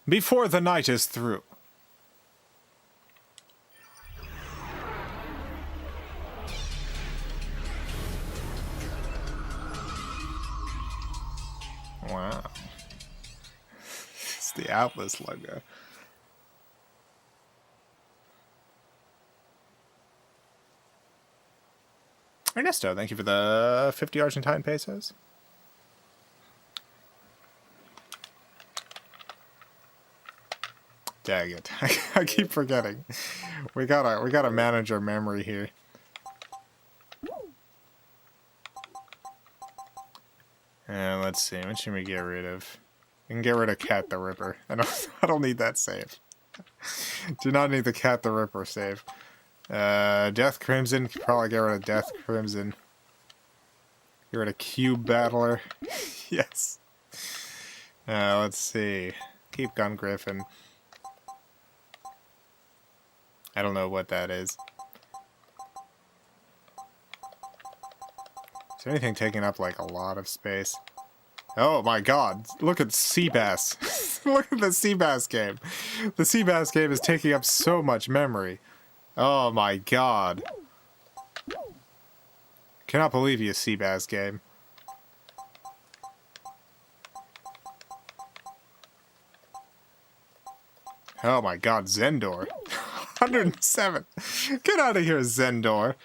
Before the night is through. Wow. It's the Atlas logo. Ernesto, thank you for the 50 Argentine pesos. Dang it. I keep forgetting. We gotta manage our memory here. And let's see, what should we get rid of? We can get rid of Cat the Ripper. I don't need that save. Do not need the Cat the Ripper save. Death Crimson, could probably get rid of Death Crimson. Get rid of Cube Battler. Yes. Let's see. Keep Gun Griffin. I don't know what that is. Is there anything taking up, like, a lot of space? Oh my god, look at Seabass. Look at the Seabass game. The Seabass game is taking up so much memory. Oh my god. Cannot believe you, Seabass game. Oh my god, Zendor. 107. Get out of here, Zendor.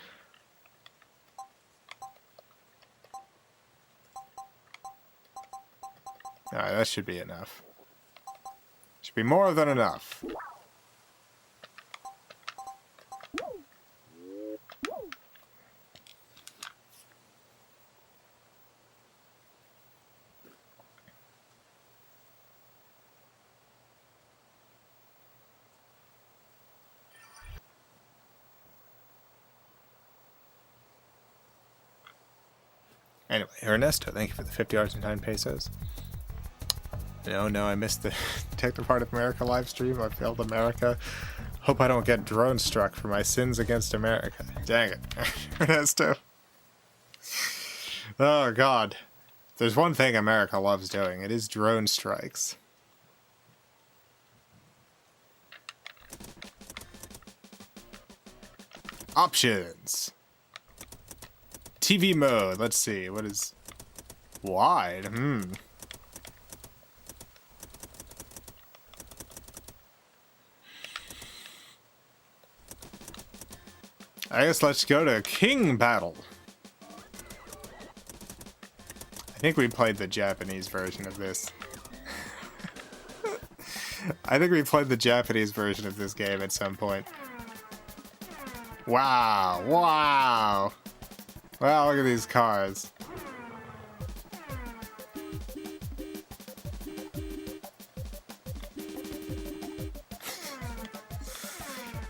Alright, that should be enough. Should be more than enough. Anyway, Ernesto, thank you for the 50 Argentine pesos. No, I missed the Take the Part of America live stream. I failed America. Hope I don't get drone struck for my sins against America. Dang it. Ernesto. Oh, God. There's one thing America loves doing. It is drone strikes. Options. TV mode. Let's see. What is... Wide? I guess let's go to King Battle. I think we played the Japanese version of this. I think we played the Japanese version of this game at some point. Wow. Wow. Wow, look at these cars.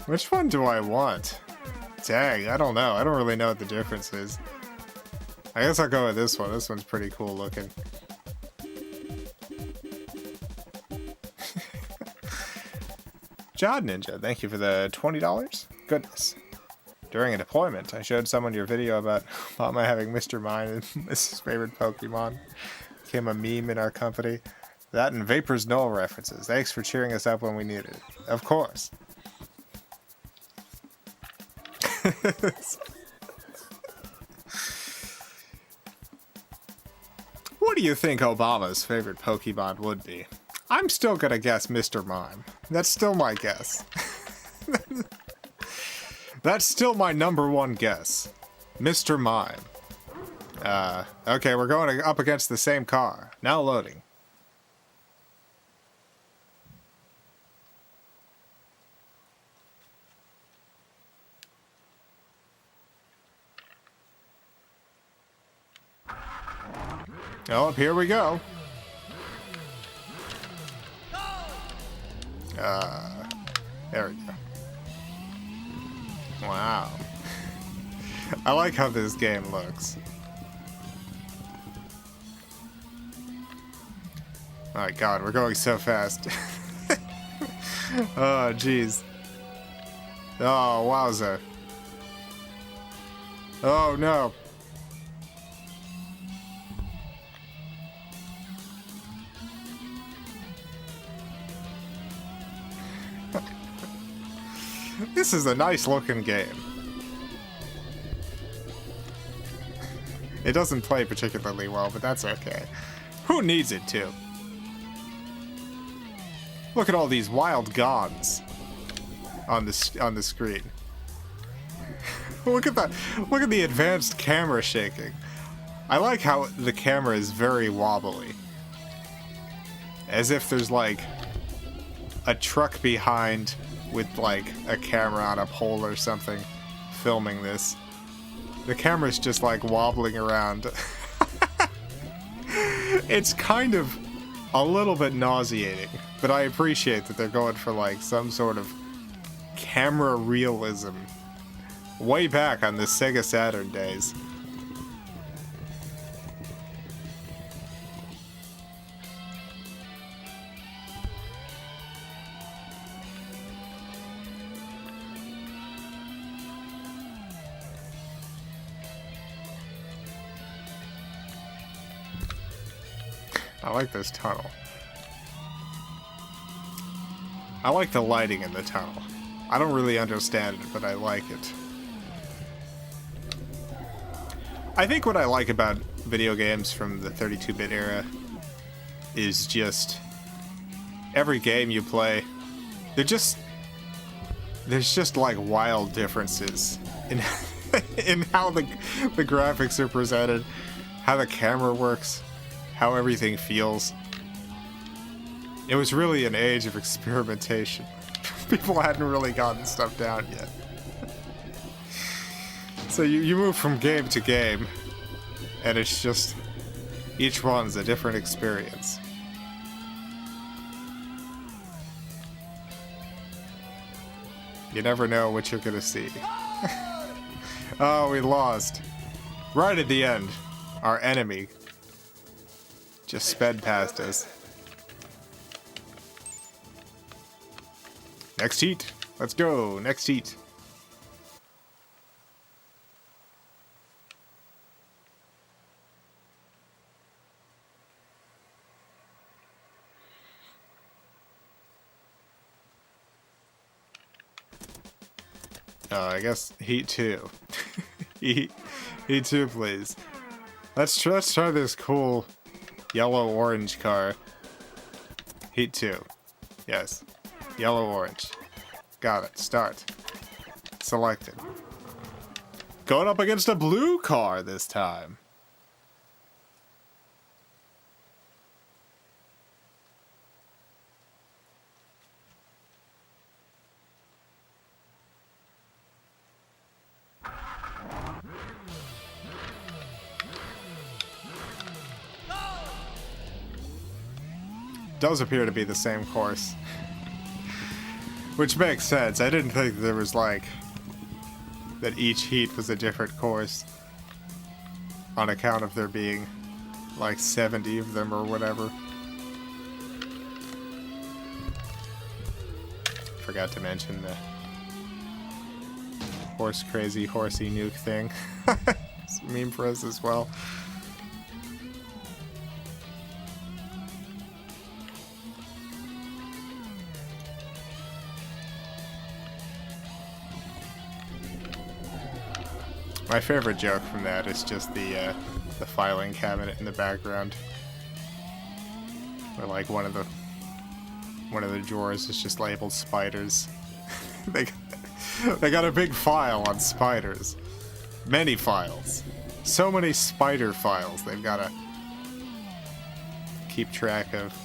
Which one do I want? Dang, I don't know. I don't really know what the difference is. I guess I'll go with this one. This one's pretty cool looking. Jod Ninja, thank you for the $20. Goodness. During a deployment, I showed someone your video about Mama having Mr. Mime and Mrs. favorite Pokemon. Became a meme in our company. That and Vapor's Null references. Thanks for cheering us up when we needed it. Of course. What do you think Obama's favorite Pokemon would be? I'm still gonna guess Mr. Mime. That's still my guess. That's still my #1 guess. Mr. Mime. Okay, we're going up against the same car. Now loading. Oh, here we go. There we go. Wow. I like how this game looks. Oh my god, we're going so fast. Oh, jeez. Oh, wowza. Oh, no. This is a nice looking game. It doesn't play particularly well, but that's okay. Who needs it to? Look at all these wild gons on the screen. Look at that. Look at the advanced camera shaking. I like how the camera is very wobbly. As if there's like a truck behind with like a camera on a pole or something filming this. The camera's just like wobbling around. It's kind of a little bit nauseating, but I appreciate that they're going for like some sort of camera realism way back on the Sega Saturn days. I like this tunnel. I like the lighting in the tunnel. I don't really understand it, but I like it. I think what I like about video games from the 32-bit era is just every game you play, there's just like wild differences in in how the graphics are presented, how the camera works, how everything feels. It was really an age of experimentation. People hadn't really gotten stuff down yet. So you move from game to game, and it's just, each one's a different experience. You never know what you're gonna see. Oh, we lost. Right at the end, our enemy just sped past us. Next heat. Let's go. Next heat. I guess heat 2. heat 2, please. Let's try this cool yellow-orange car. Heat 2. Yes. Yellow-orange. Got it. Start. Selected. Going up against a blue car this time. does appear to be the same course. Which makes sense. I didn't think there was like that each heat was a different course on account of there being like 70 of them or whatever. Forgot to mention the horse crazy horsey nuke thing. It's a meme for us as well. My favorite joke from that is just the filing cabinet in the background, where like one of the drawers is just labeled spiders. they got a big file on spiders, many files, so many spider files they've got to keep track of.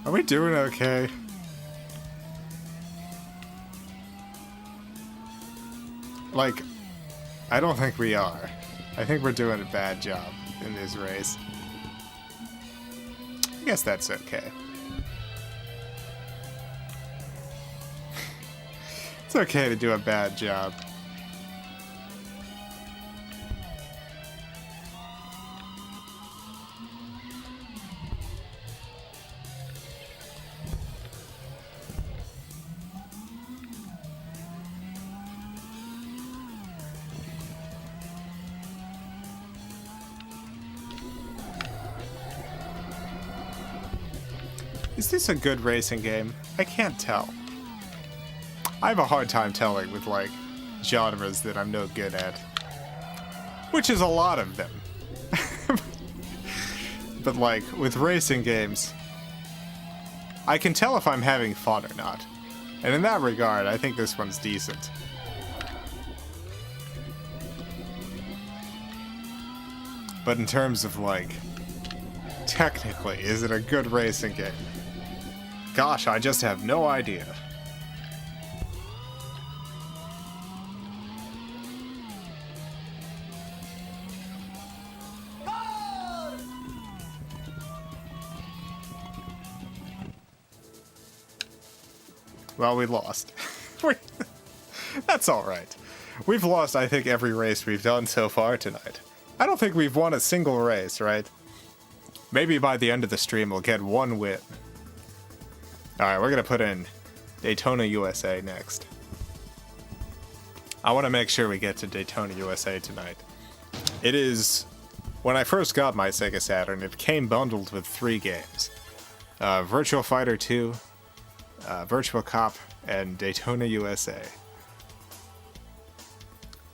Are we doing okay? Like, I don't think we are. I think we're doing a bad job in this race. I guess that's okay. It's okay to do a bad job. Is this a good racing game? I can't tell. I have a hard time telling with, like, genres that I'm no good at. Which is a lot of them. But, like, with racing games, I can tell if I'm having fun or not. And in that regard, I think this one's decent. But in terms of, like, technically, is it a good racing game? Gosh, I just have no idea. Well, we lost. That's alright. We've lost, I think, every race we've done so far tonight. I don't think we've won a single race, right? Maybe by the end of the stream we'll get one win. Alright, we're gonna put in Daytona, USA next. I want to make sure we get to Daytona, USA tonight. It is... When I first got my Sega Saturn, it came bundled with 3 games. Virtua Fighter 2, Virtua Cop, and Daytona, USA.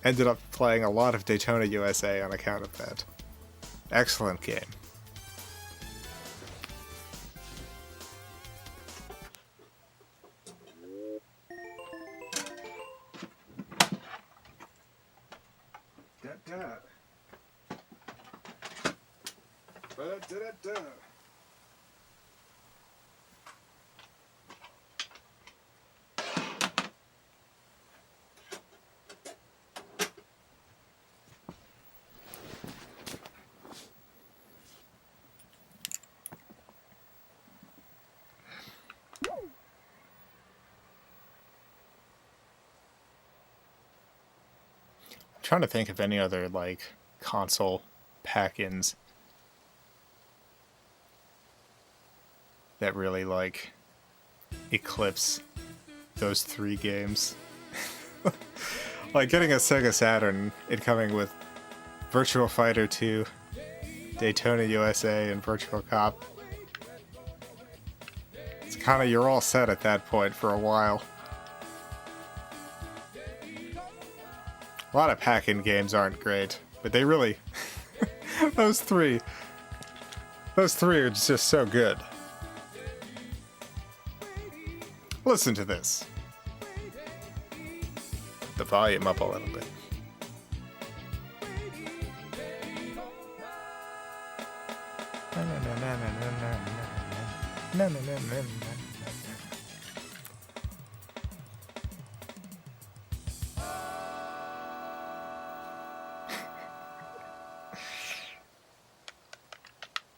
Ended up playing a lot of Daytona, USA on account of that. Excellent game. Trying to think of any other, like, console pack-ins that really, like, eclipse those 3 games. Like, getting a Sega Saturn, it coming with Virtua Fighter 2, Daytona USA, and Virtua Cop. It's kind of, you're all set at that point for a while. A lot of pack-in games aren't great, but they really... those three are just so good. Listen to this. The volume up a little bit.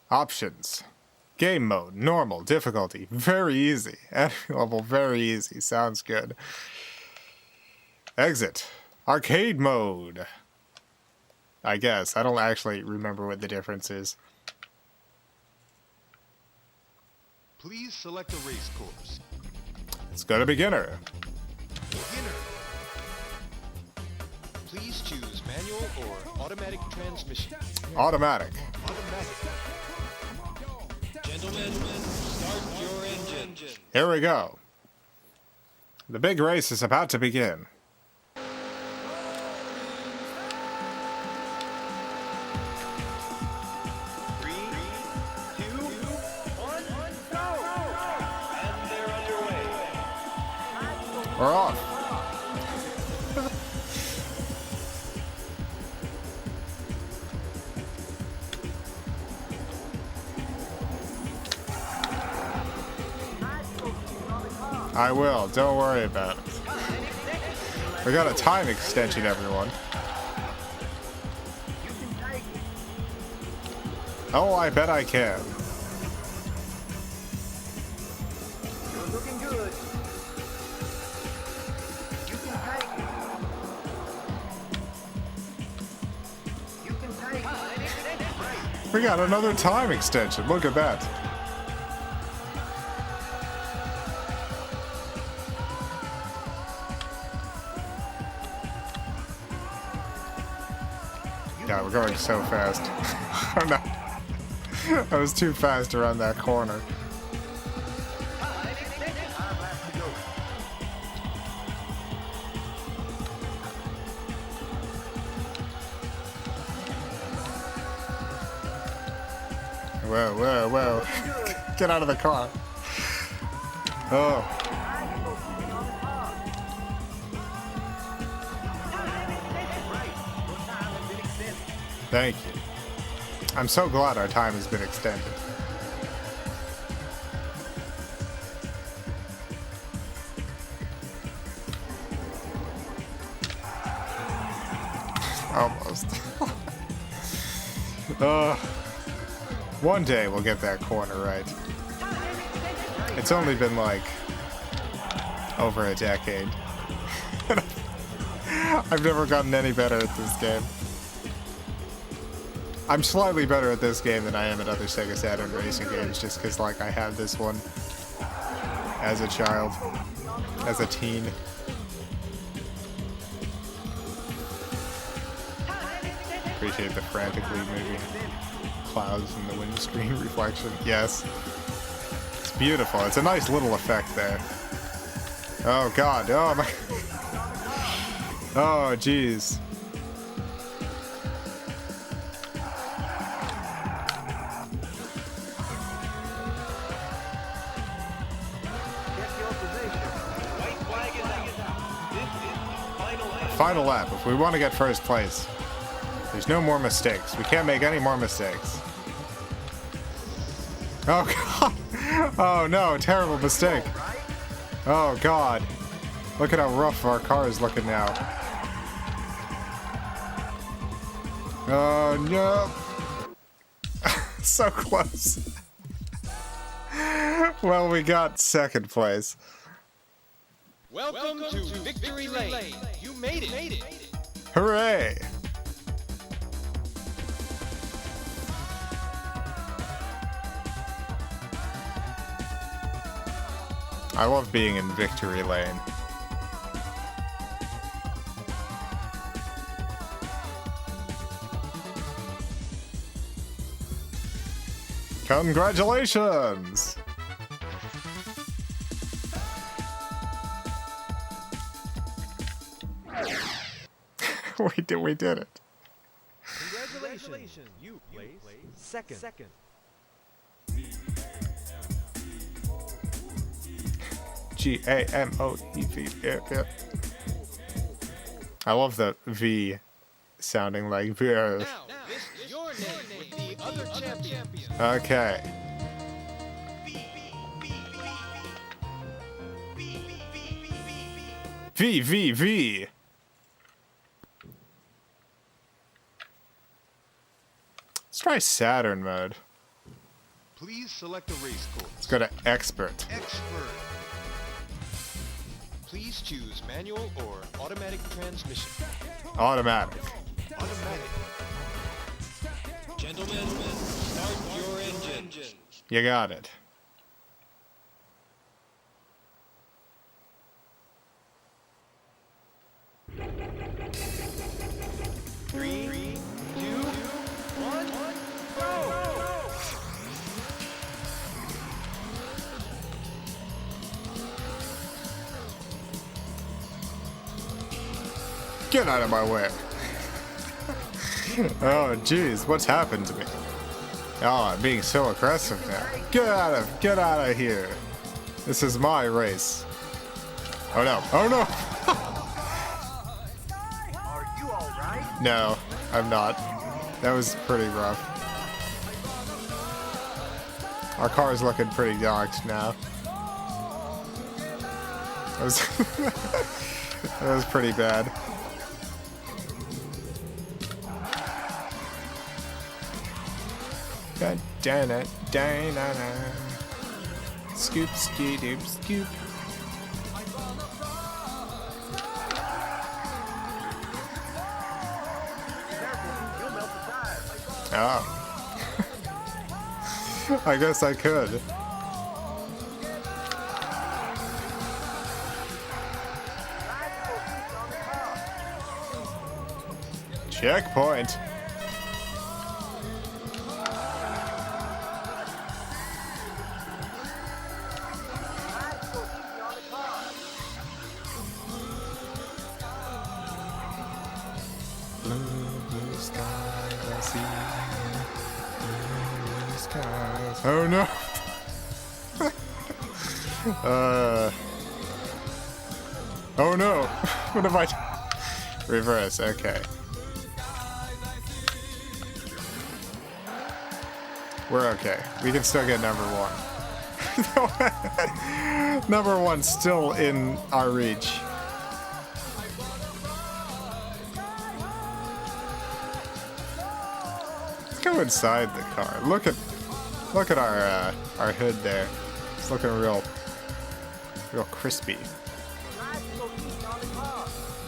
Options. Game mode, normal, difficulty, very easy. Any level, very easy. Sounds good. Exit. Arcade mode. I guess. I don't actually remember what the difference is. Please select a race course. Let's go to beginner. Beginner. Please choose manual or automatic transmission. Automatic. Automatic. Gentlemen, start your engine. Here we go. The big race is about to begin. We're off. I will. Don't worry about it. We got a time extension, everyone. Oh, I bet I can. We got another time extension. Look at that. God, we're going so fast. Oh no. I was too fast around that corner. Whoa, whoa, whoa. Get out of the car. Oh. Thank you. I'm so glad our time has been extended. Almost. One day we'll get that corner right. It's only been like over a decade. I've never gotten any better at this game. I'm slightly better at this game than I am at other Sega Saturn racing games, just because, like, I had this one as a child, as a teen. Appreciate the frantically moving clouds in the windscreen reflection. Yes. It's beautiful. It's a nice little effect there. Oh, God. Oh, my. Oh, jeez. Final lap. If we want to get first place, there's no more mistakes. We can't make any more mistakes. Oh, God. Oh, no. Terrible mistake. Oh, God. Look at how rough our car is looking now. Oh, no. So close. Well, we got second place. Welcome to Victory Lane. You made it. Hooray! I love being in Victory Lane. Congratulations! we did it. Congratulations. You placed second. G-A-M-O-E-V. Yeah. I love the V sounding like V. Now, list your name with the other champions. Okay. V. Let's try Saturn mode. Please select a race course. Let's go to Expert. Expert. Please choose manual or automatic transmission. Automatic. Automatic. Gentlemen, start your engines. You got it. Three, two, one, go! Get out of my way. Oh, jeez, what's happened to me? Oh, I'm being so aggressive now. Get out of here. This is my race. Oh no, oh no! Are you alright? No, I'm not. That was pretty rough. Our car's looking pretty docked now. That was, that was pretty bad. Scoop, ski, doop, scoop. You'll melt the tires. Oh. I guess I could. Checkpoint. Blue skies, I see. Blue skies. Oh no. Oh no. What have I done? Reverse, okay. We're okay. We can still get number one. Number one's still in our reach. Let's go inside the car. Look at our hood there. It's looking real crispy.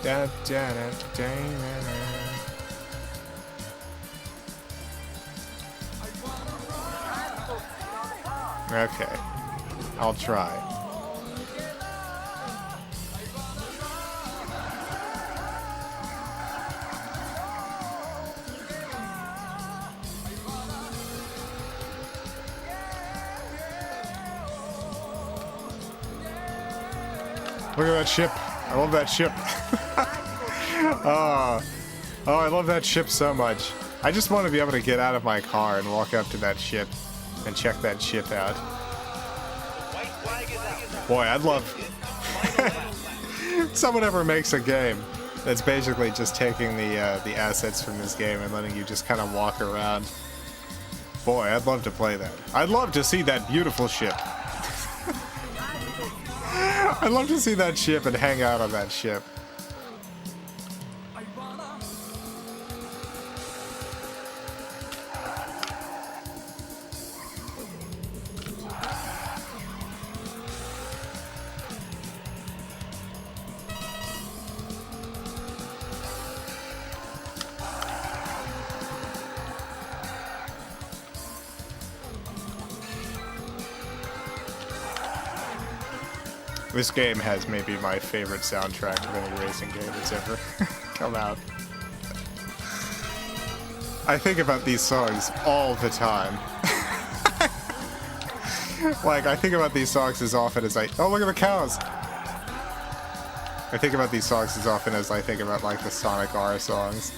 Da, da, da, da, da, da. Okay, I'll try. Look at that ship. I love that ship. Oh, I love that ship so much. I just want to be able to get out of my car and walk up to that ship and check that ship out. Boy, I'd love someone ever makes a game that's basically just taking the assets from this game and letting you just kind of walk around. Boy, I'd love to play that. I'd love to see that beautiful ship. I'd love to see that ship and hang out on that ship. This game has maybe my favorite soundtrack of any racing game that's ever come out. I think about these songs all the time. Like, I think about these songs as often as oh, look at the cows! I think about these songs as often as I think about, like, the Sonic R songs.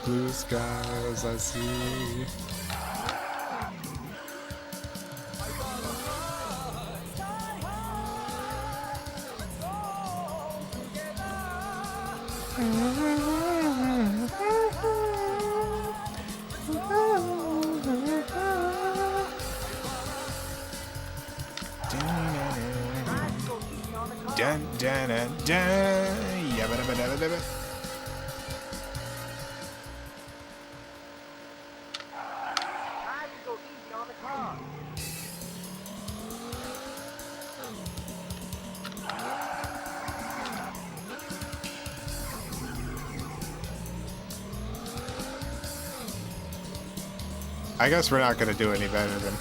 Blue skies I see. Dun, dun, dun, dun. Yabba dabba dabba dabba. Try to go easy on the car. I guess we're not gonna do any better than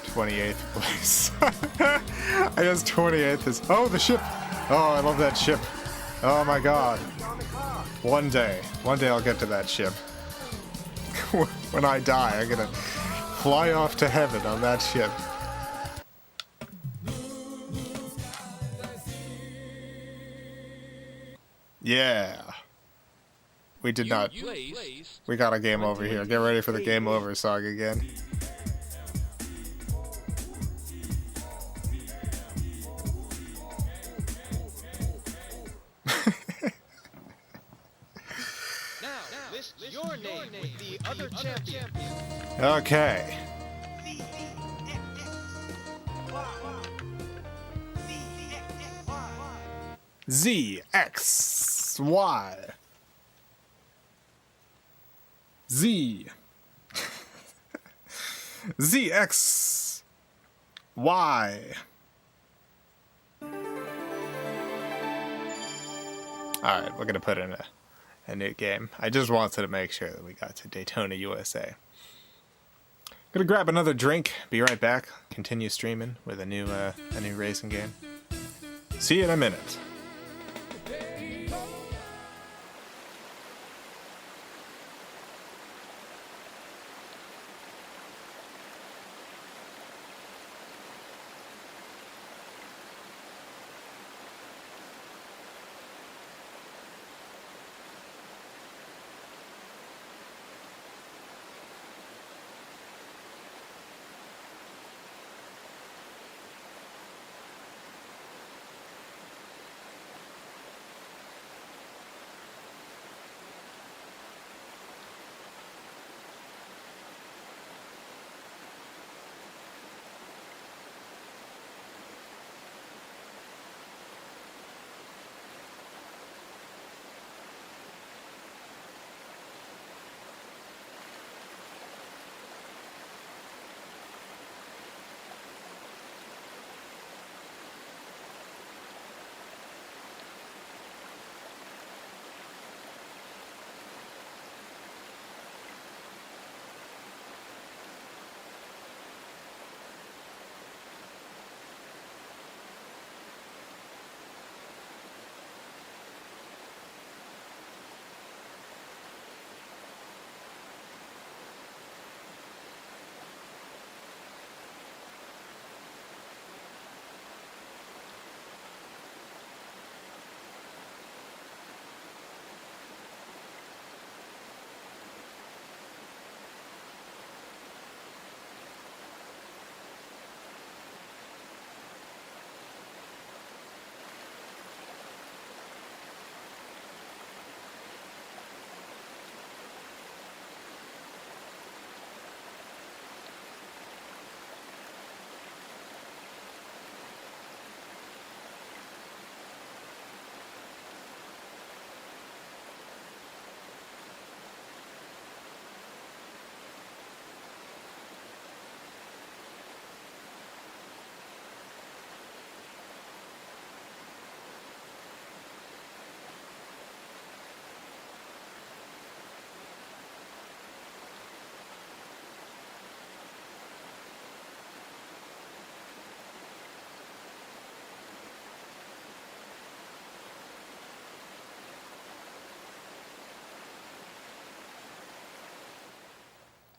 28th place. I guess 28th is... Oh, the ship! Oh, I love that ship. Oh my god. One day I'll get to that ship. When I die, I'm gonna fly off to heaven on that ship. Yeah. We did not... We got a game over here. Get ready for the game over song again. Now, list your name with the other champion. Okay. Z, X, Y. Z. Z, X, Y. Alright, we're gonna put in a new game. I just wanted to make sure that we got to Daytona, USA. Gonna grab another drink, be right back, continue streaming with a new racing game. See you in a minute.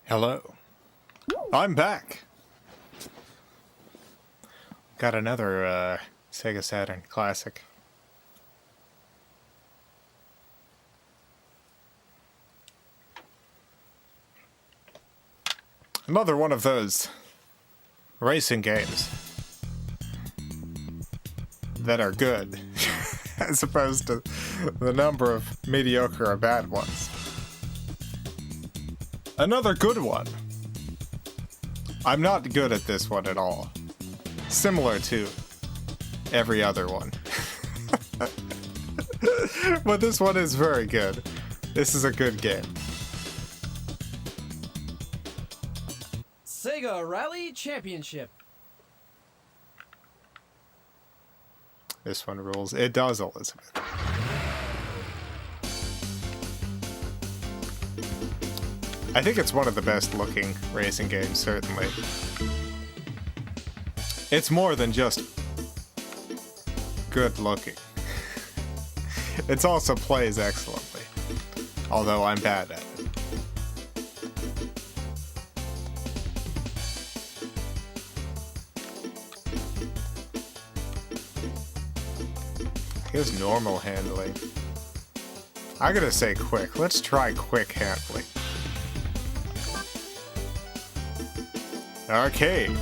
Hello. I'm back. Got another Sega Saturn classic. Another one of those racing games that are good, as opposed to the number of mediocre or bad ones. Another good one. I'm not good at this one at all. Similar to every other one. But this one is very good. This is a good game. Sega Rally Championship. This one rules. It does, Elizabeth. I think it's one of the best looking racing games, certainly. It's more than just good looking. It also plays excellently, although I'm bad at it. Here's normal handling. I gotta say quick. Let's try quick handling. Arcade.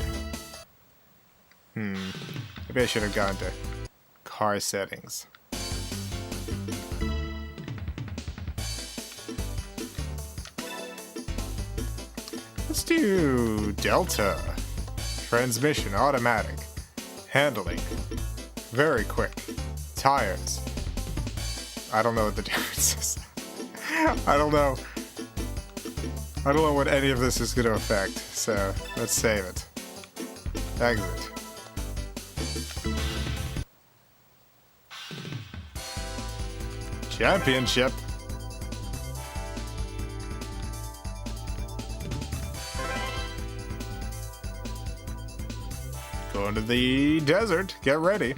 Maybe I should have gone to car settings. Let's do Delta. Transmission, automatic. Handling, very quick. Tires. I don't know what the difference is. I don't know what any of this is going to affect, so let's save it. Exit. Championship. Going to the desert. Get ready.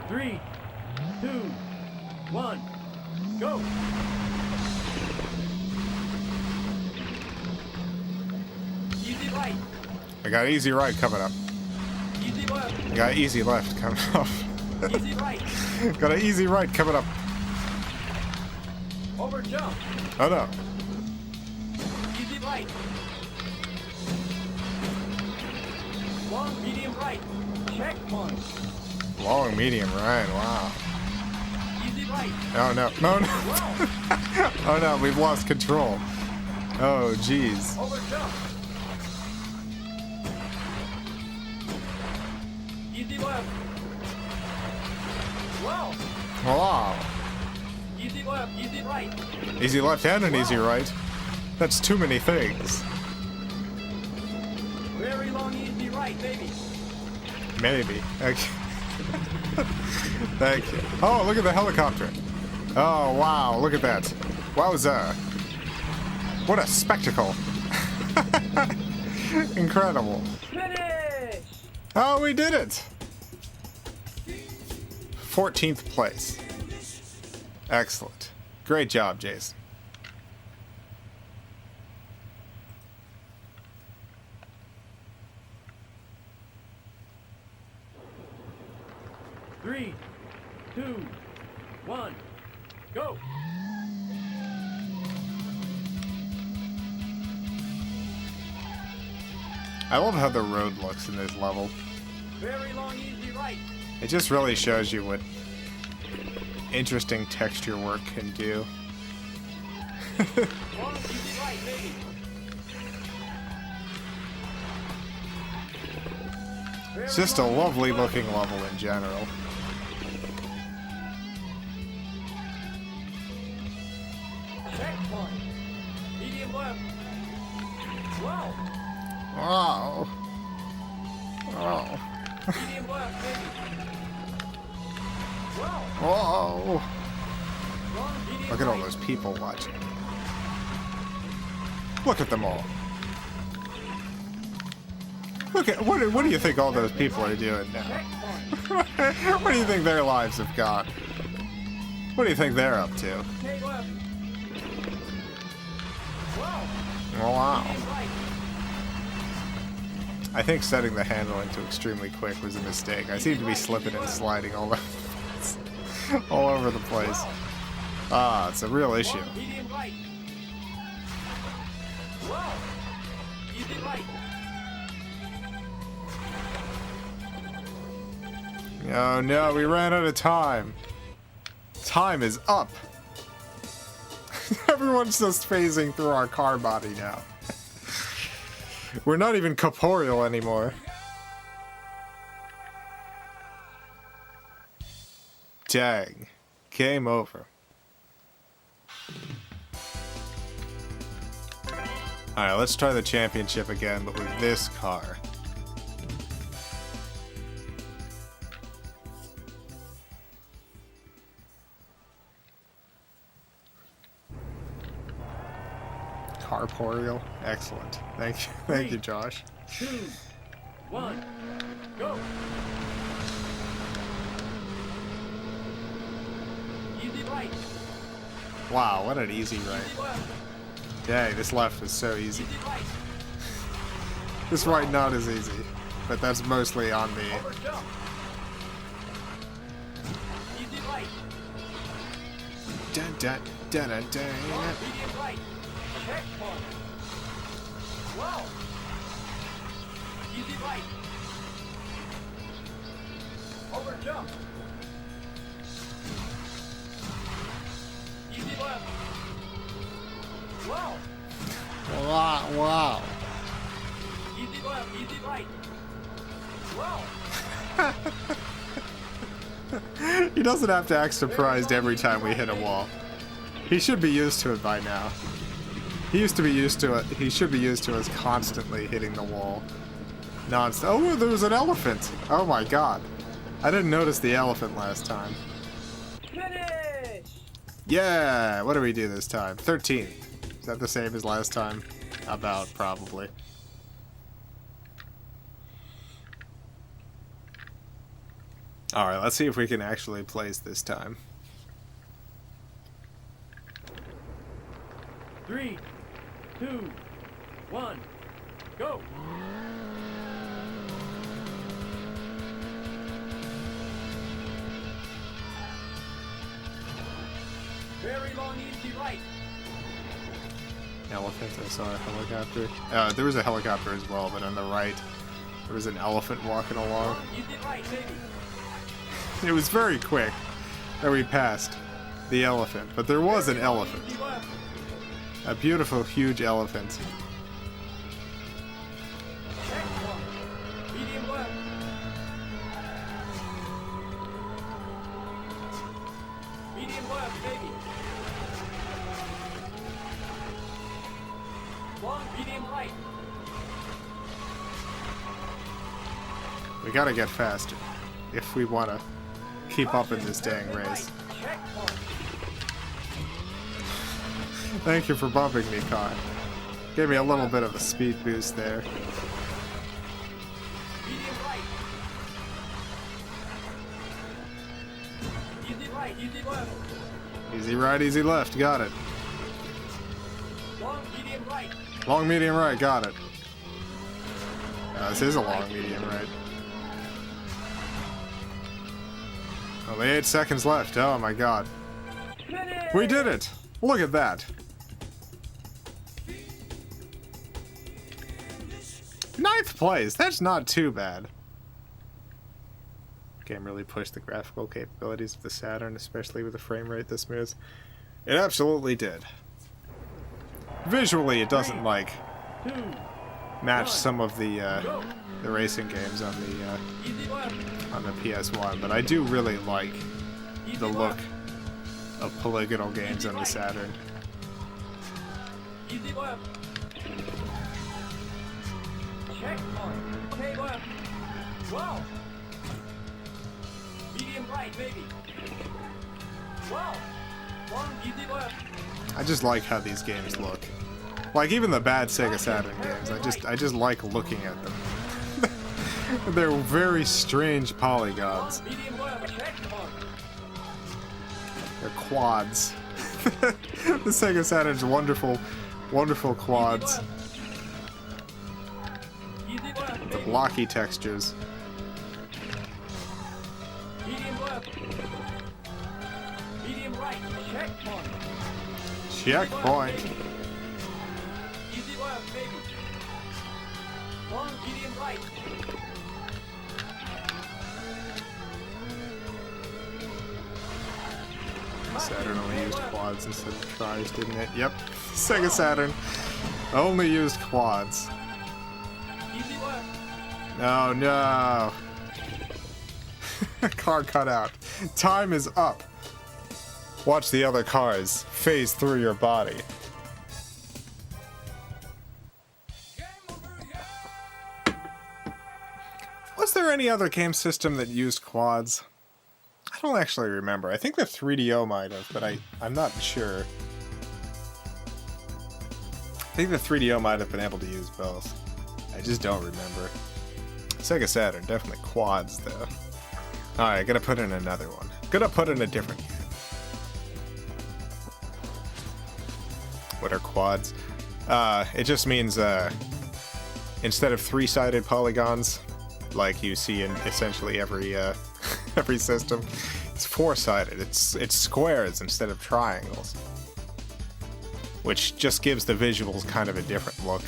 Three, two, one, go! Easy right, I got easy right coming up. easy left, I got easy left coming up. easy right, Got an easy right coming up. over jump, Oh no. easy right. Long, medium right, checkpoint, Long, medium, right, wow. easy right, Oh no, no, no. wow, Oh no, we've lost control. Oh jeez. over jump. Easy left. Wow. Wow. Easy left, easy right. Easy left and an easy right. That's too many things. Very long, easy right, baby. Maybe. Okay. Thank you. Oh, look at the helicopter. Oh, wow. Look at that. Wowza. What a spectacle. Incredible. Finish! Oh, we did it. 14th place. Excellent. Great job, Jason. Three, two, one, go! I love how the road looks in this level. Very long, easy right. It just really shows you what interesting texture work can do. Long, easy right, baby. It's just a lovely looking level in general. Checkpoint. Medium left. Wow. Wow. Wow. Medium left, baby. Wow. Whoa. Long, medium Look at all right. those people watching. Look at them all. Look at what do you think all those people are doing now? Checkpoint. What do you think their lives have got? What do you think they're up to? Take left. Wow. Oh, wow. Medium right. I think setting the handling to extremely quick was a mistake. I seem to be slipping and sliding all over the place. All over the place. Ah, it's a real issue. Medium right. Wow. Easy right. Oh no, we ran out of time. Time is up. Everyone's just phasing through our car body now. We're not even corporeal anymore. Dang. Game over. Alright, let's try the championship again, but with this car. Corporeal. Excellent. Thank you, Josh. 2, 1, go! Easy right. Wow, what an easy right. Easy left. Dang, this left was so easy. Easy right. This right not as easy, but that's mostly on me. Over jump. Easy right. Dun dun dun dun dun. Medium right. Checkpoint. Wow. Easy right. Over jump. Easy left. Wow. Wow. Easy left. Easy right. Wow. He doesn't have to act surprised every time we hit a wall. He should be used to it by now. He used to be used to it. He should be used to us constantly hitting the wall. Non-stop. Oh, there was an elephant. Oh my god. I didn't notice the elephant last time. Finish. Yeah! What do we do this time? 13. Is that the same as last time? About, probably. Alright, let's see if we can actually place this time. 3, 2, 1, go! Very long, easy right. Elephant, I saw a helicopter. There was a helicopter as well, but on the right, there was an elephant walking along. Long, easy right, baby. It was very quick that we passed the elephant, but there was an elephant. Easy left. A beautiful, huge elephant. Checkpoint. Medium left. Medium left, baby. Long, medium right. We gotta get faster if we wanna keep up in this dang race. Checkpoint. Thank you for bumping me, car. Gave me a little bit of a speed boost there. Medium right. Easy right, easy left. Easy right, easy left. Got it. Long, medium right. Long, medium, right. Got it. This is a long, medium, right. Only 8 seconds left. Oh my god. Finish. We did it! Look at that. 9th place. That's not too bad. Game really pushed the graphical capabilities of the Saturn, especially with a frame rate this smooth. It absolutely did. Visually, it doesn't like 2, match some of the go. racing games on Easy left. the PS1, but I do really like Easy the look left. of polygonal games on the Saturn. Easy left. Checkpoint. Okay left. Wow. Medium right, baby. Wow. Long, easy left. I just like how these games look. Like even the bad Sega Saturn games, I just like looking at them. They're very strange polygons. Long, medium left. Checkpoint. They're quads. The Sega Saturn's wonderful, wonderful quads. Easy left, The baby. blocky textures. Medium left. Medium right. Checkpoint. Checkpoint. Easy left, baby. Long, medium right. Saturn only used quads instead of tries, didn't it? Yep. Sega Saturn only used quads. Easy work. Oh no. Car cut out. Time is up. Watch the other cars phase through your body. Was there any other game system that used quads? I don't actually remember. I think the 3DO might have, but I'm not sure. I think the 3DO might have been able to use both. I just don't remember. Sega Saturn, definitely quads though. Alright, gotta put in another one. Gotta put in a different game. What are quads? It just means instead of 3-sided polygons, like you see in essentially every every system, it's 4-sided. It's squares instead of triangles, which just gives the visuals kind of a different look.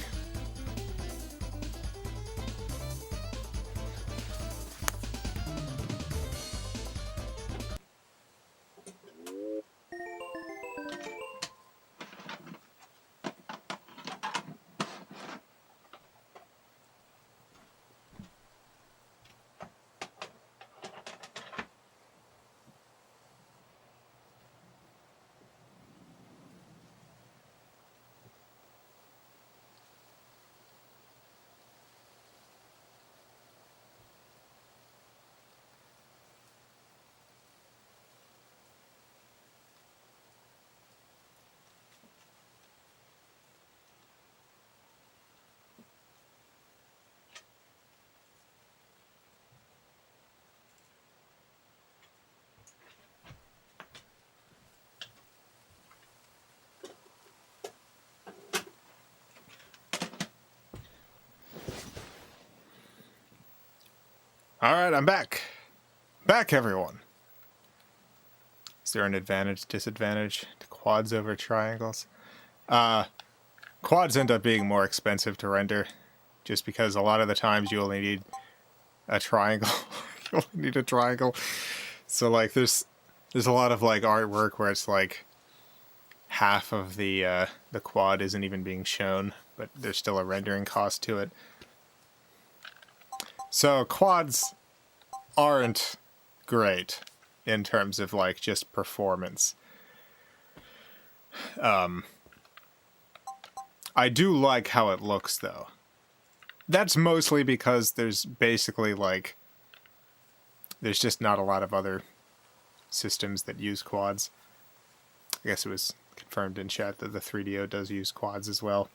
Alright, I'm back. Back, everyone. Is there an advantage, disadvantage to quads over triangles? Quads end up being more expensive to render, just because a lot of the times you only need a triangle. You only need a triangle. So, like, there's a lot of, like, artwork where it's, like, half of the quad isn't even being shown, but there's still a rendering cost to it. So quads aren't great in terms of like just performance. I do like how it looks though. That's mostly because there's basically like there's just not a lot of other systems that use quads. I guess it was confirmed in chat that the 3DO does use quads as well.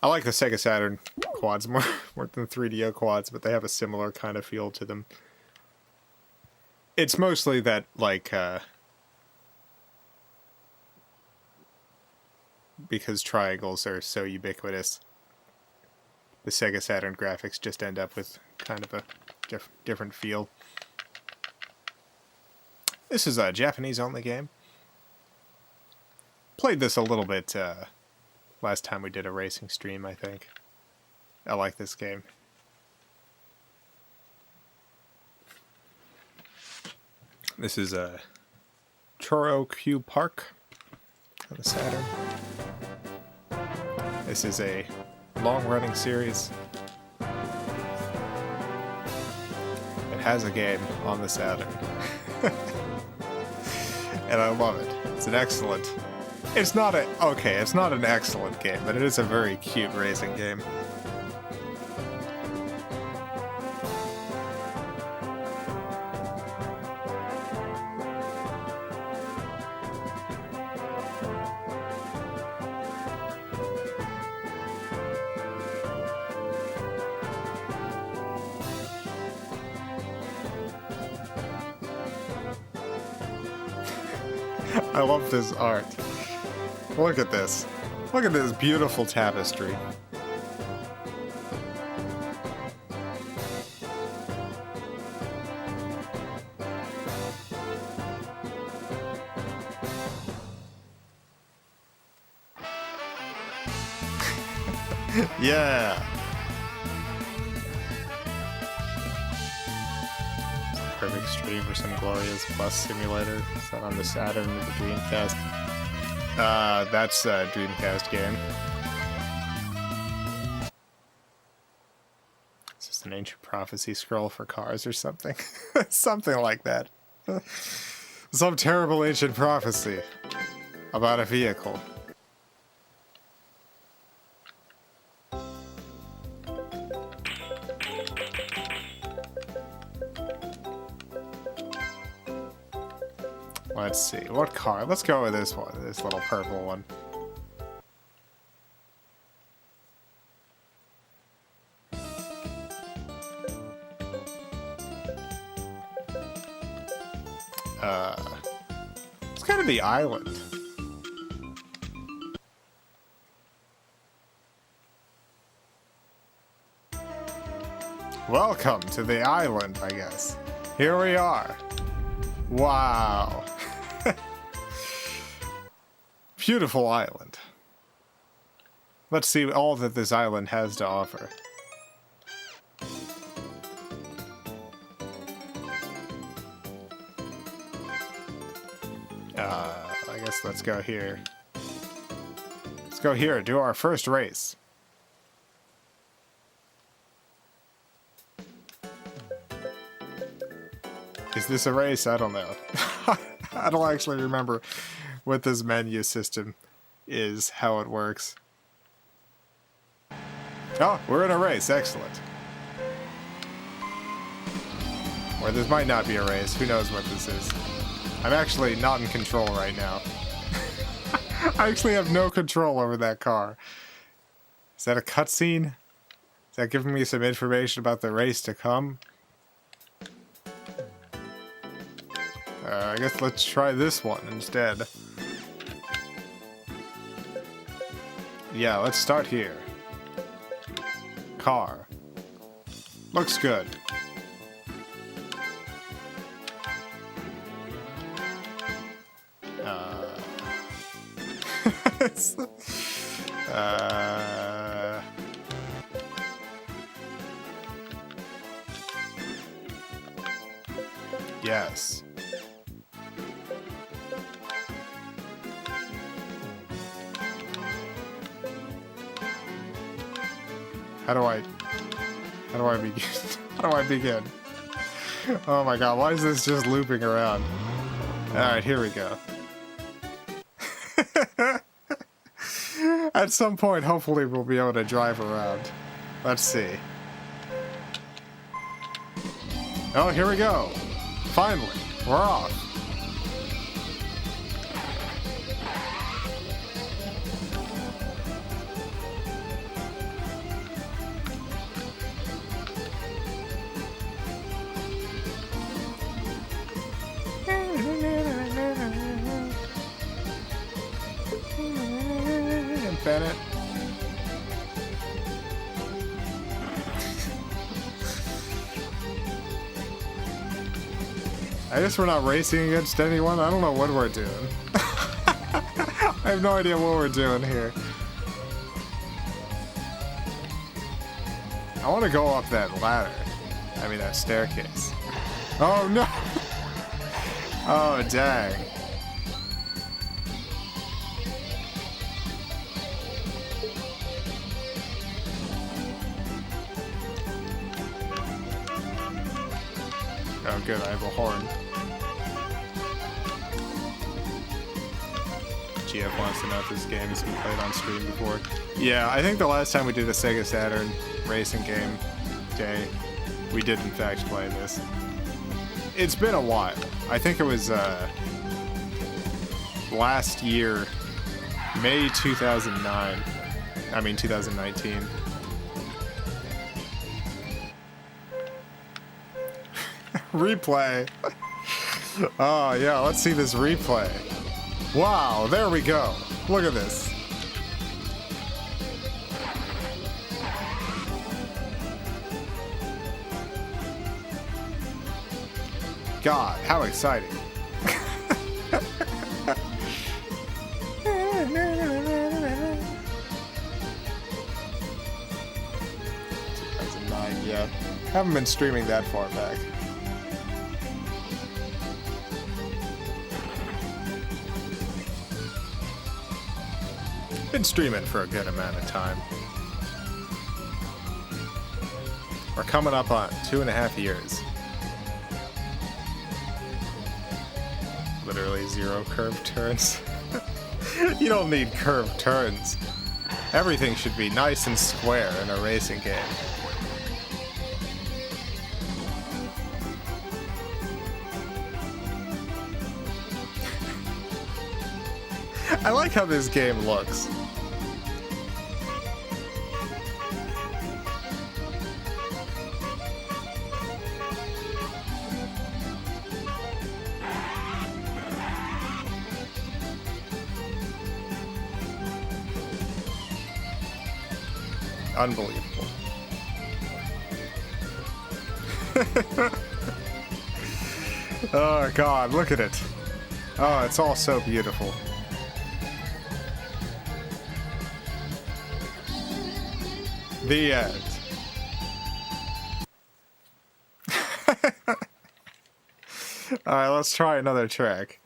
I like the Sega Saturn quads more than 3DO quads, but they have a similar kind of feel to them. It's mostly that, like, because triangles are so ubiquitous, the Sega Saturn graphics just end up with kind of a different feel. This is a Japanese-only game. Played this a little bit, last time we did a racing stream, I think. I like this game. This is a Choro Q Park on the Saturn. This is a long-running series. It has a game on the Saturn. And I love it. It's an excellent... It's not an excellent game, but it is a very cute racing game. I love this art. Look at this. Look at this beautiful tapestry. Yeah. perfect stream for some glorious bus simulator. Is that on the Saturn or the Dreamcast? That's a Dreamcast game. Is this an ancient prophecy scroll for cars or something? Something like that. Some terrible ancient prophecy about a vehicle. Let's see, what car? Let's go with this one, this little purple one. It's kind of the island. Welcome to the island, I guess. Here we are. Wow. Beautiful island. Let's see all that this island has to offer. I guess let's go here. Let's go here, do our first race. Is this a race? I don't know. I don't actually remember what this menu system is, how it works. Oh, we're in a race. Excellent. Or this might not be a race. Who knows what this is? I'm actually not in control right now. I actually have no control over that car. Is that a cutscene? Is that giving me some information about the race to come? I guess let's try this one instead. Yeah, let's start here. Car. Looks good. Yes. How do I begin? How do I begin? Oh my god, why is this just looping around? Alright, here we go. At some point, hopefully we'll be able to drive around. Let's see. Oh, here we go. Finally, we're off. Bennett. I guess we're not racing against anyone. I don't know what we're doing. I have no idea what we're doing here. I want to go up that ladder. I mean, that staircase. Oh, no! Oh, dang. Oh, good, I have a horn. GF wants to know if this game has been played on stream before. Yeah, I think the last time we did a Sega Saturn racing game day, we did in fact play this. It's been a while. I think it was last year, May 2009. I mean 2019. Replay. Oh yeah, let's see this replay. Wow, there we go. Look at this. God, how exciting. 2009, yeah. Haven't been streaming that far back. Been streaming for a good amount of time. We're coming up on 2.5 years. Literally 0 curved turns. You don't need curved turns. Everything should be nice and square in a racing game. I like how this game looks. Unbelievable. Oh god, look at it. Oh, it's all so beautiful. The end. Alright, let's try another track.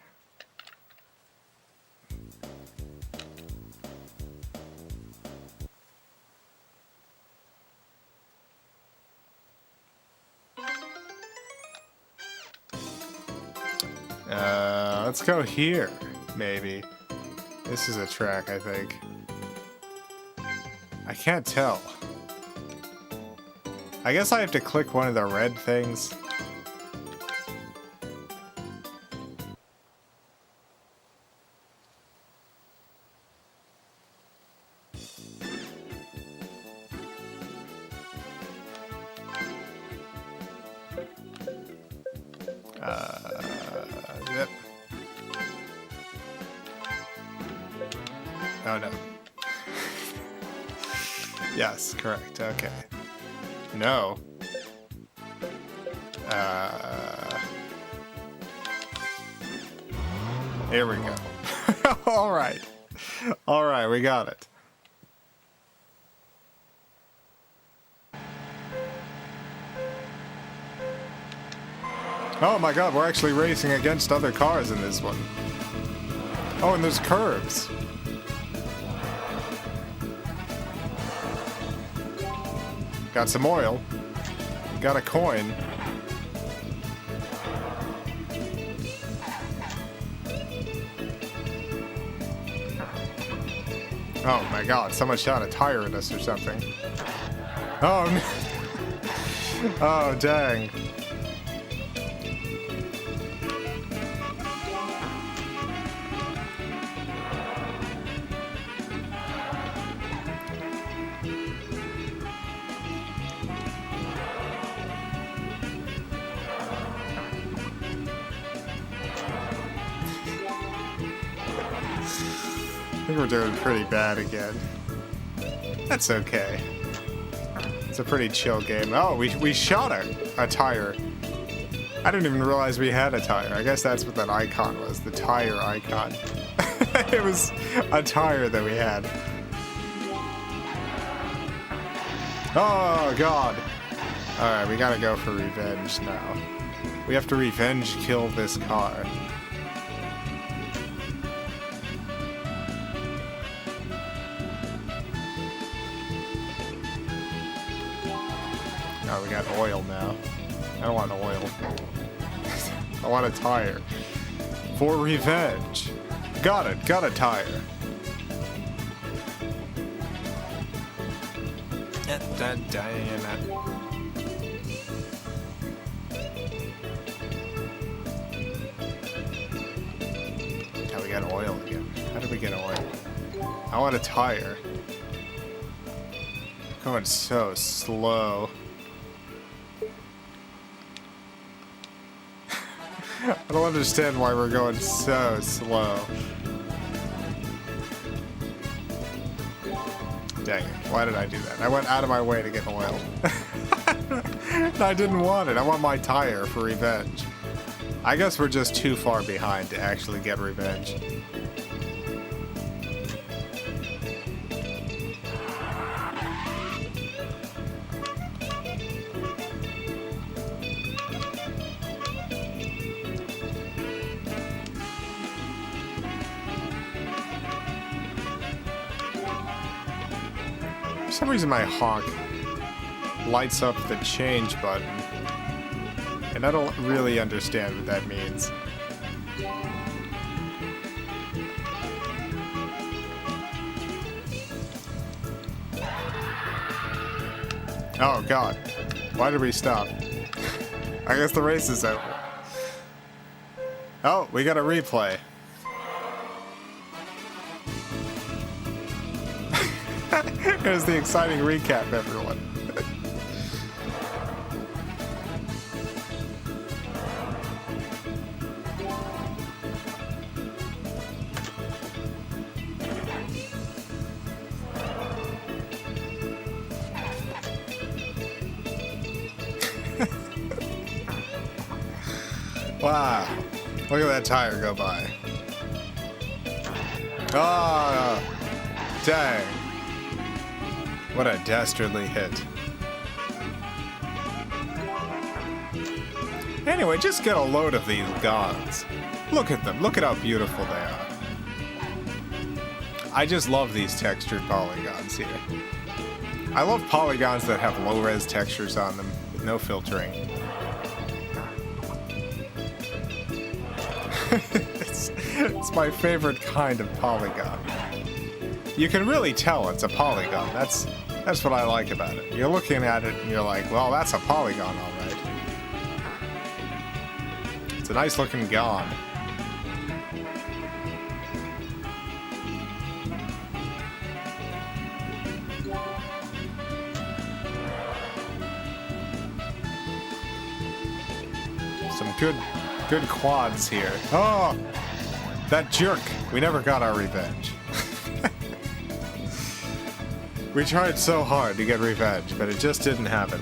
Let's go here, maybe. This is a track, I think. I can't tell. I guess I have to click one of the red things. Yep. Oh no. Yes, correct. Okay. No. Here we go. All right. All right, we got it. Oh my god, we're actually racing against other cars in this one. Oh, and there's curves. Got some oil. Got a coin. Oh my god, someone shot a tire at us or something. Oh no. Oh dang. I think we're doing pretty bad again. That's okay. It's a pretty chill game. Oh, we shot a tire. I didn't even realize we had a tire. I guess that's what that icon was, the tire icon. It was a tire that we had. Oh, God. Alright, we gotta go for revenge now. We have to revenge kill this car. Oh, we got oil now. I don't want oil. I want a tire. For revenge. Got it. Got a tire. Oh, we got oil again. How did we get oil? I want a tire. Going so slow. I don't understand why we're going so slow. Dang it. Why did I do that? I went out of my way to get oil. I didn't want it. I want my tire for revenge. I guess we're just too far behind to actually get revenge. some reason my honk lights up the change button. And I don't really understand what that means. Oh god. Why did we stop? I guess the race is over. Oh, we got a replay. Here's the exciting recap, everyone. Wow. Look at that tire go by. Oh, dang. What a dastardly hit. Anyway, just get a load of these gods. Look at them. Look at how beautiful they are. I just love these textured polygons here. I love polygons that have low-res textures on them with no filtering. It's my favorite kind of polygon. You can really tell it's a polygon. That's what I like about it. You're looking at it and you're like, well, that's a polygon, all right. It's a nice looking gon. Some good quads here. Oh, that jerk. We never got our revenge. We tried so hard to get revenge, but it just didn't happen.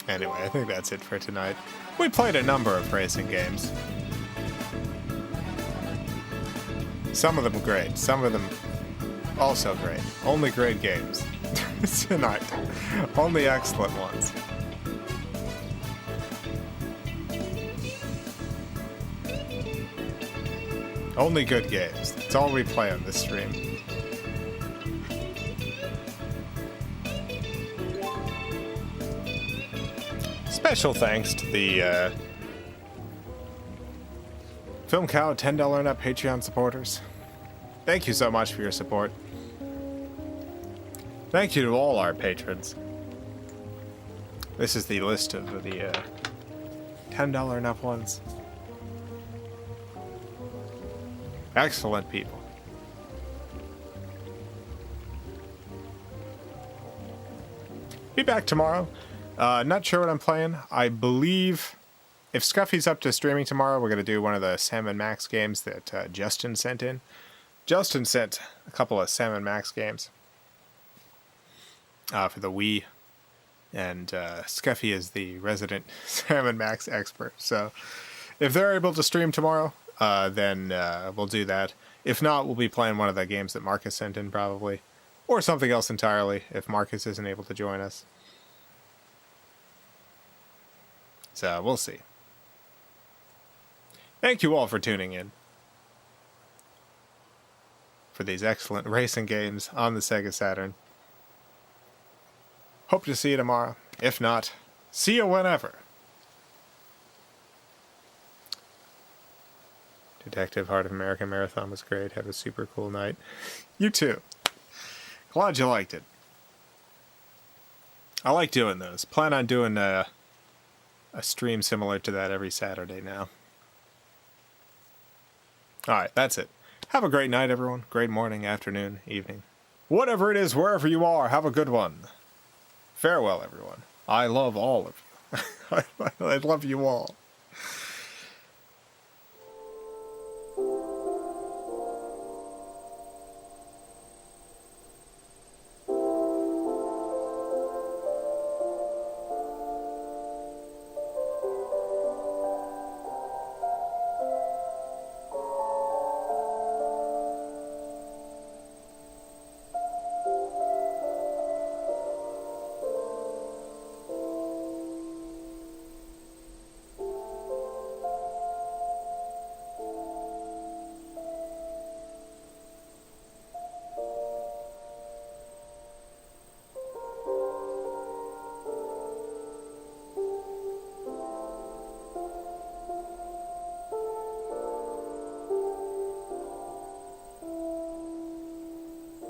Anyway, I think that's it for tonight. We played a number of racing games. Some of them great, some of them also great. Only great games tonight. Only excellent ones. Only good games. That's all we play on this stream. Special thanks to the Film Cow $10 and up Patreon supporters. Thank you so much for your support. Thank you to all our patrons. This is the list of the $10 and up ones. Excellent people. Be back tomorrow. Not sure what I'm playing. I believe if Scuffy's up to streaming tomorrow, we're going to do one of the Sam & Max games that Justin sent in. Justin sent a couple of Sam & Max games for the Wii, and Scuffy is the resident Sam & Max expert. So if they're able to stream tomorrow, then we'll do that. If not, we'll be playing one of the games that Marcus sent in probably, or something else entirely if Marcus isn't able to join us. So we'll see. Thank you all for tuning in for these excellent racing games on the Sega Saturn. Hope to see you tomorrow. If not, see you whenever. Detective Heart of America Marathon was great. Have a super cool night. You too. Glad you liked it. I like doing those. Plan on doing a stream similar to that every Saturday now. Alright, that's it. Have a great night, everyone. Great morning, afternoon, evening. Whatever it is, wherever you are, have a good one. Farewell, everyone. I love all of you. I love you all.